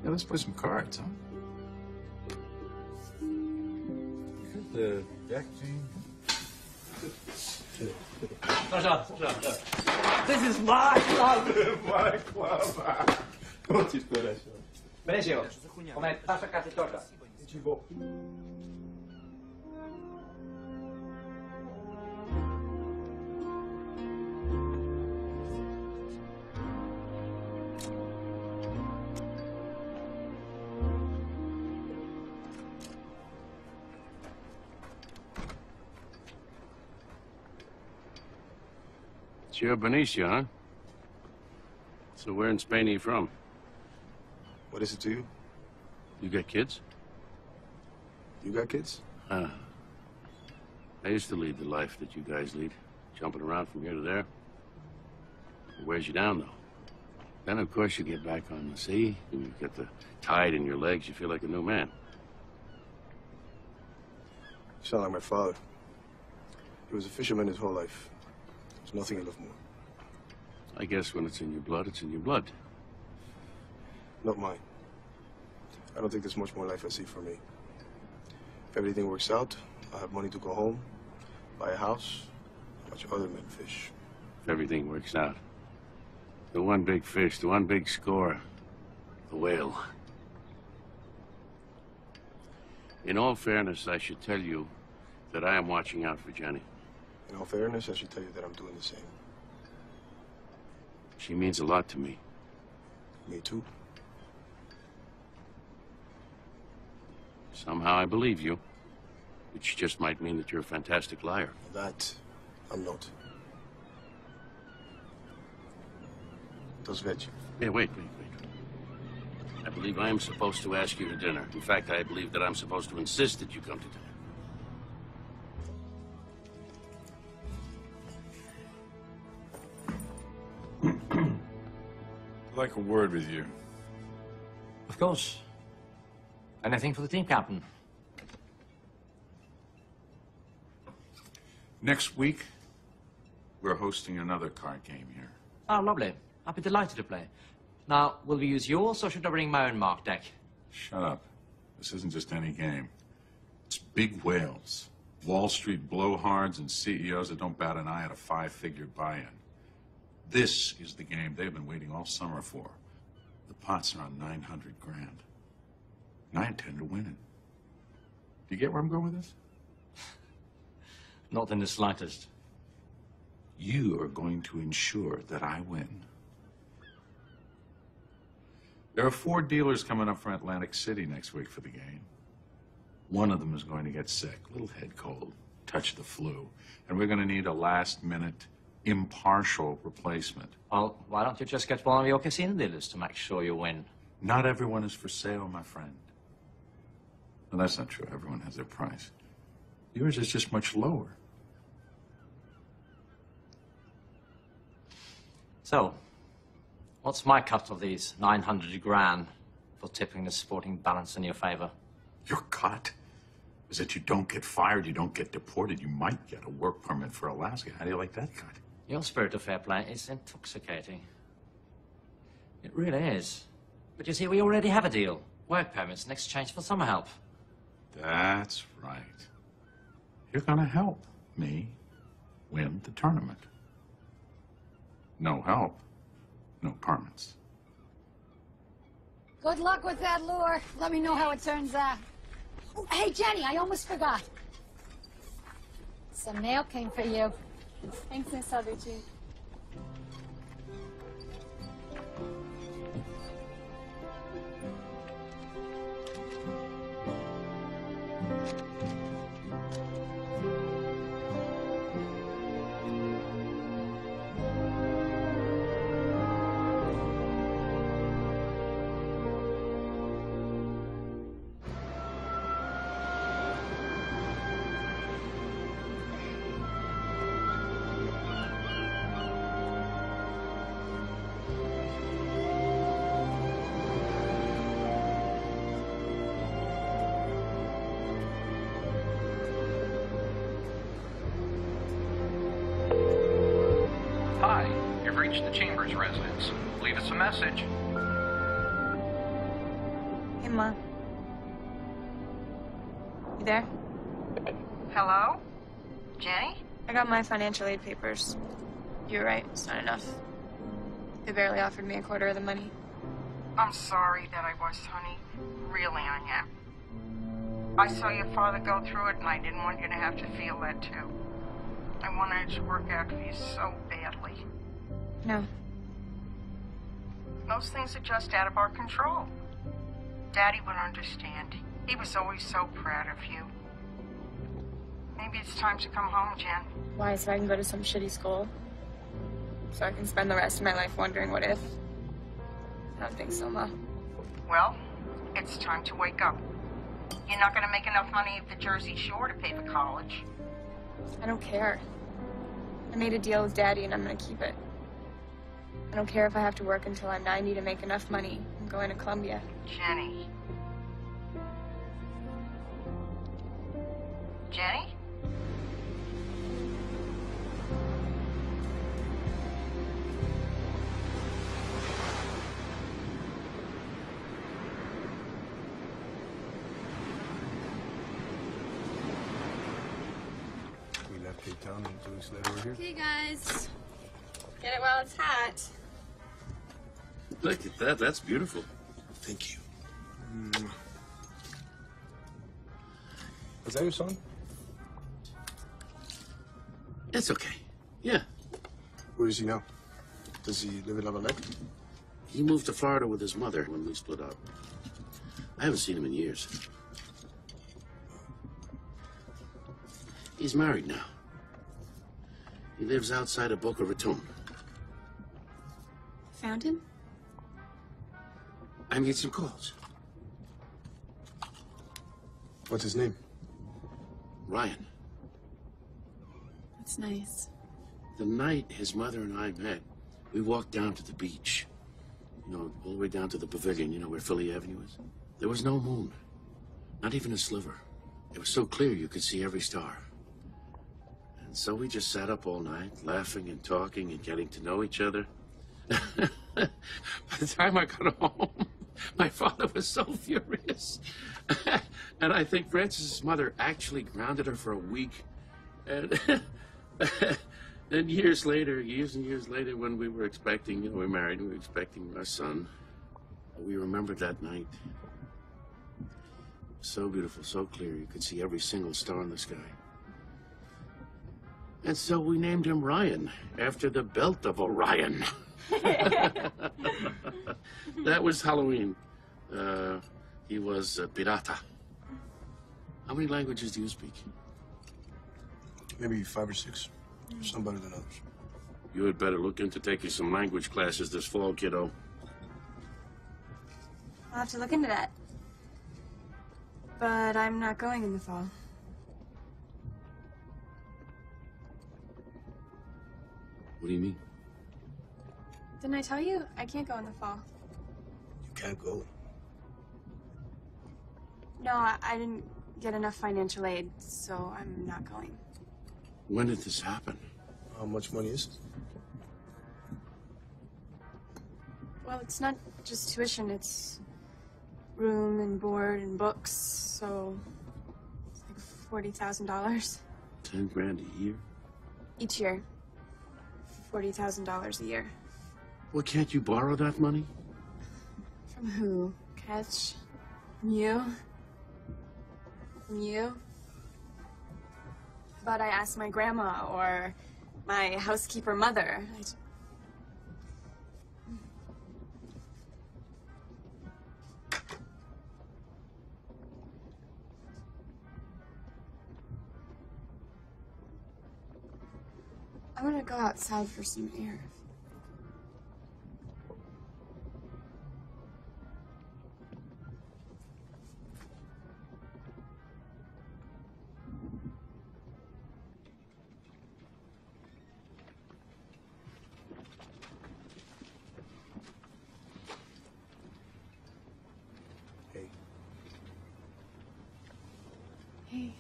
Yeah, let's play some cards, huh? Here's the deck, team. This is my club! My club! Non ci sto adesso. Benissimo. Come passa cazzo torta? You're Benicio, huh? So where in Spain are you from? What is it to you? You got kids? You got kids? I used to lead the life that you guys lead, jumping around from here to there. It wears you down, though. Then, of course, you get back on the sea, and you get the tide in your legs, you feel like a new man. You sound like my father. He was a fisherman his whole life. There's nothing he loved more. I guess when it's in your blood, it's in your blood. Not mine. I don't think there's much more life I see for me. If everything works out, I'll have money to go home, buy a house, watch other men fish. If everything works out. The one big fish, the one big score, the whale. In all fairness, I should tell you that I am watching out for Jenny. In all fairness, I should tell you that I'm doing the same. She means a lot to me. Me too. Somehow I believe you, which just might mean that you're a fantastic liar. That, I'm not. Does vet you? Yeah, wait. I believe I am supposed to ask you to dinner. In fact, I believe that I'm supposed to insist that you come to dinner. I'd like a word with you. Of course. Anything for the team captain? Next week, we're hosting another card game here. Oh, lovely. I'd be delighted to play. Now, will we use yours, or should I bring my own mark deck? Shut up. This isn't just any game. It's big whales, Wall Street blowhards, and CEOs that don't bat an eye at a 5-figure buy-in. This is the game they've been waiting all summer for. The pots are on 900 grand. And I intend to win it. Do you get where I'm going with this? Not in the slightest. You are going to ensure that I win. There are 4 dealers coming up from Atlantic City next week for the game. One of them is going to get sick, little head cold, touch the flu, and we're going to need a last-minute, impartial replacement. Well, why don't you just get one of your casino dealers to make sure you win? Not everyone is for sale, my friend. Well, that's not true. Everyone has their price. Yours is just much lower. So, what's my cut of these 900 grand for tipping the sporting balance in your favor? Your cut is that you don't get fired, you don't get deported, you might get a work permit for Alaska. How do you like that cut? Your spirit of fair play is intoxicating. It really is. But you see, we already have a deal. Work permits in exchange for summer help. That's right. You're gonna help me win the tournament. No help, no permits. Good luck with that lure. Let me know how it turns out. Oh, hey, Jenny, I almost forgot. Some mail came for you. Thanks, Miss Salducci. Hi, you've reached the Chambers residence. Leave us a message. Hey, Ma. You there? Hello? Jenny? I got my financial aid papers. You're right, it's not enough. They barely offered me a quarter of the money. I'm sorry that I was, honey. Really, I am. I saw your father go through it, and I didn't want you to have to feel that, too. I wanted it to work out for you so badly. No. Most things are just out of our control. Daddy would understand. He was always so proud of you. Maybe it's time to come home, Jen. Why, so I can go to some shitty school? So I can spend the rest of my life wondering what if? I don't think so, Ma. Well, it's time to wake up. You're not going to make enough money at the Jersey Shore to pay for college. I don't care. I made a deal with Daddy and I'm gonna keep it. I don't care if I have to work until I'm 90 to make enough money. I'm going to Columbia. Jenny. Jenny? We left Cape Town and 2 weeks later we're here. Okay, guys. Get it while it's hot. Look at that. That's beautiful. Thank you. Was that your son? It's okay. Yeah. Where is he now? Does he live in Lavalette? He moved to Florida with his mother when we split up. I haven't seen him in years. He's married now. He lives outside of Boca Raton. Found him? I made some calls. What's his name? Ryan. That's nice. The night his mother and I met, we walked down to the beach. You know, all the way down to the pavilion, you know where Philly Avenue is? There was no moon. Not even a sliver. It was so clear you could see every star. And so we just sat up all night, laughing and talking and getting to know each other. By the time I got home, My father was so furious. And I think Frances's mother actually grounded her for a week. And then years and years later, when we were expecting, we were married, we were expecting our son, we remembered that night. So beautiful, so clear, you could see every single star in the sky. And so we named him Ryan, after the belt of Orion. That was Halloween. He was pirata. How many languages do you speak? Maybe 5 or 6. Some better than others. You had better look into taking some language classes this fall, kiddo. I'll have to look into that. But I'm not going in the fall. What do you mean? Didn't I tell you? I can't go in the fall. You can't go. No, I didn't get enough financial aid, so I'm not going. When did this happen? How much money is it? Well, it's not just tuition, it's room and board and books, so it's like $40,000. 10 grand a year? Each year. $40,000 a year. Well, can't you borrow that money? From who? Catch? From you? From you? But I asked my grandma or my housekeeper mother. I'm gonna go outside for some air. Hey.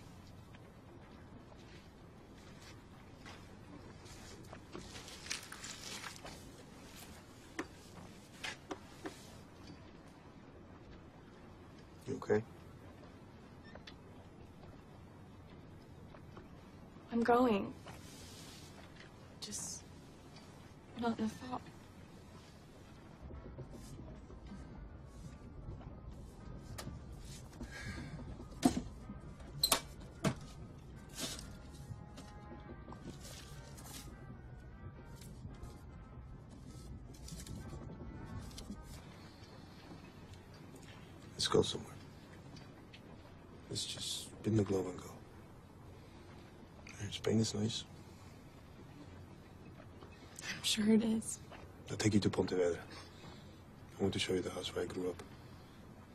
You okay? I'm going. Just not in the fall. Let's go somewhere. Let's just spin the globe and go. Spain is nice. I'm sure it is. I'll take you to Pontevedra. I want to show you the house where I grew up.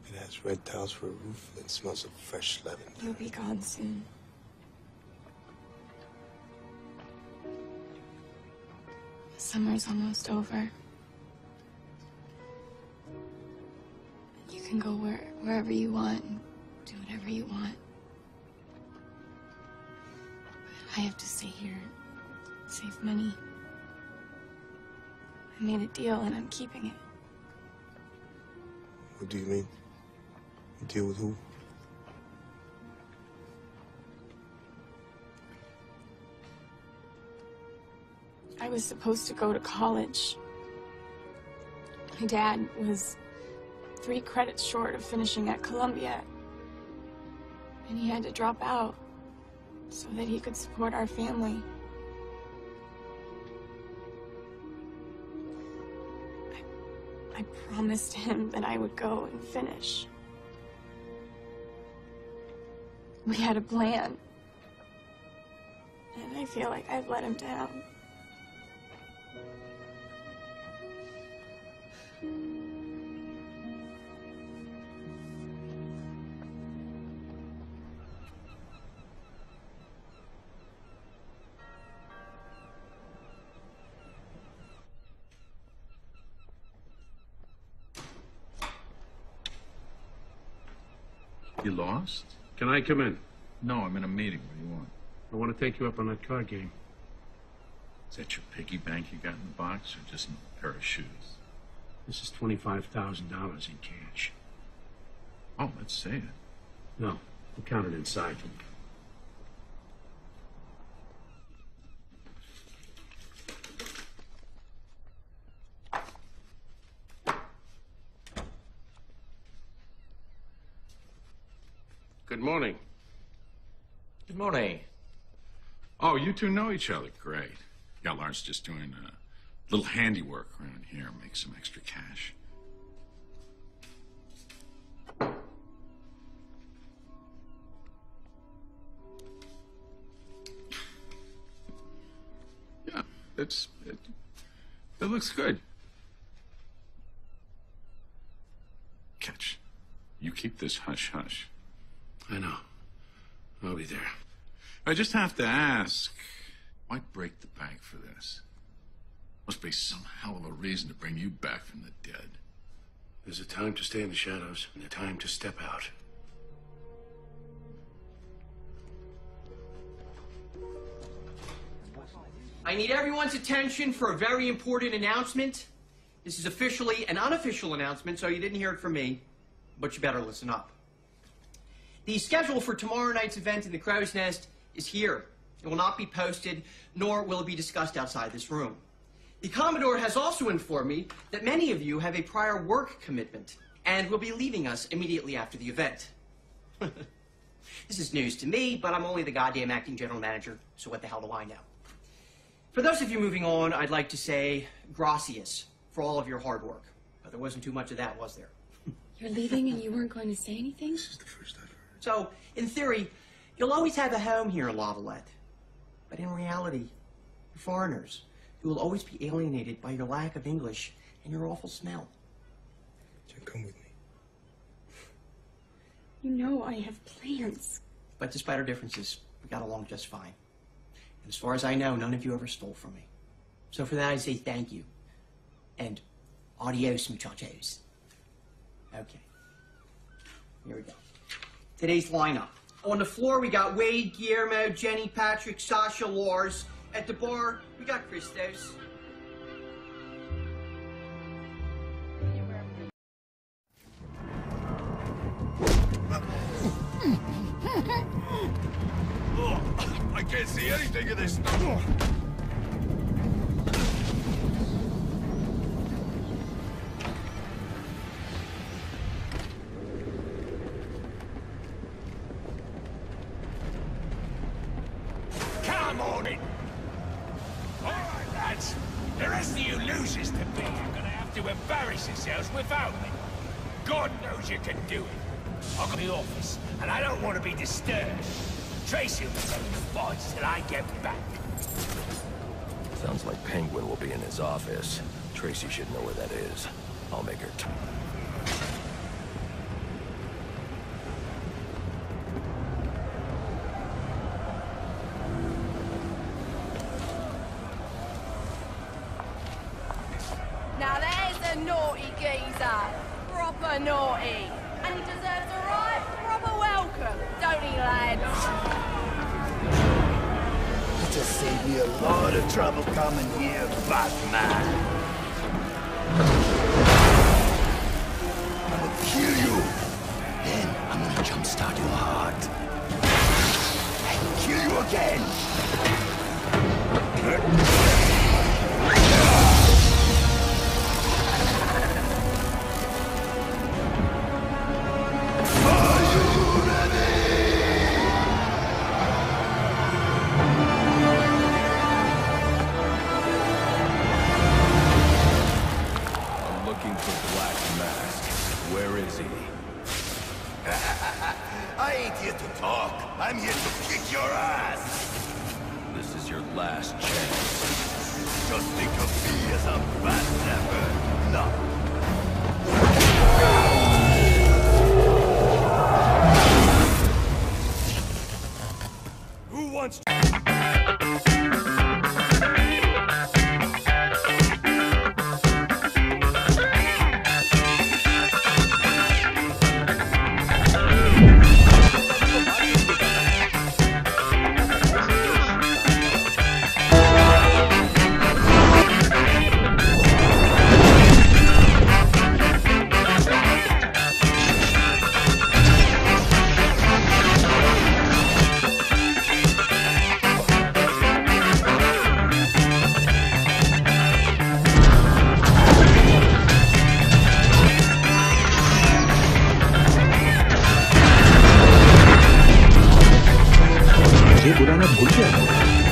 It has red tiles for a roof and smells of fresh lavender. You'll be gone soon. The summer's almost over. You can go wherever you want and do whatever you want. But I have to stay here and save money. I made a deal and I'm keeping it. What do you mean? A deal with who? I was supposed to go to college. My dad was 3 credits short of finishing at Columbia. And he had to drop out so that he could support our family. I promised him that I would go and finish. We had a plan. And I feel like I've let him down. You lost? Can I come in? No, I'm in a meeting. What do you want? I want to take you up on that card game. Is that your piggy bank you got in the box, or just a pair of shoes? This is $25,000 in cash. Oh, let's say it. No, we'll count it inside. Good morning. Good morning. Oh, you two know each other. Great. Yeah, Lawrence just doing a little handiwork around here, make some extra cash. Yeah, it looks good. Catch. You keep this hush-hush. I know. I'll be there. I just have to ask, why break the bank for this? Must be some hell of a reason to bring you back from the dead. There's a time to stay in the shadows and a time to step out. I need everyone's attention for a very important announcement. This is officially an unofficial announcement, so you didn't hear it from me, but you better listen up. The schedule for tomorrow night's event in the Crow's Nest is here. It will not be posted, nor will it be discussed outside this room. The Commodore has also informed me that many of you have a prior work commitment and will be leaving us immediately after the event. This is news to me, but I'm only the goddamn acting general manager, so what the hell do I know? For those of you moving on, I'd like to say gracias for all of your hard work. But there wasn't too much of that, was there? You're leaving and you weren't going to say anything? This is the first I've heard. So, in theory, you'll always have a home here in Lavalette. But in reality, you're foreigners who will always be alienated by your lack of English and your awful smell. Jen, come with me. You know I have plans. But despite our differences, we got along just fine. And as far as I know, none of you ever stole from me. So for that, I say thank you. And adios, muchachos. Okay. Here we go. Today's lineup. On the floor, we got Wade, Guillermo, Jenny, Patrick, Sasha, Lars. At the bar, we got Christos. I can't see anything of this stuff. Come on in. All right, lads. The rest of you losers to be, you're gonna have to embarrass yourselves without me. God knows you can do it. I've got the office, and I don't want to be disturbed. Tracy will be taking the fights till I get back. Sounds like Penguin will be in his office. Tracy should know where that is. I'll make her talk. Now there's a naughty geezer. Proper naughty. And he deserves a right proper welcome, don't he, lads? You just saved me a lot of trouble coming here, Batman. I'm gonna kill you. Then I'm gonna jumpstart your heart. And kill you again. I ain't here to talk. I'm here to kick your ass. This is your last chance. Just think of me as a bat zapper. No. Who wants to... जाना भूल गया।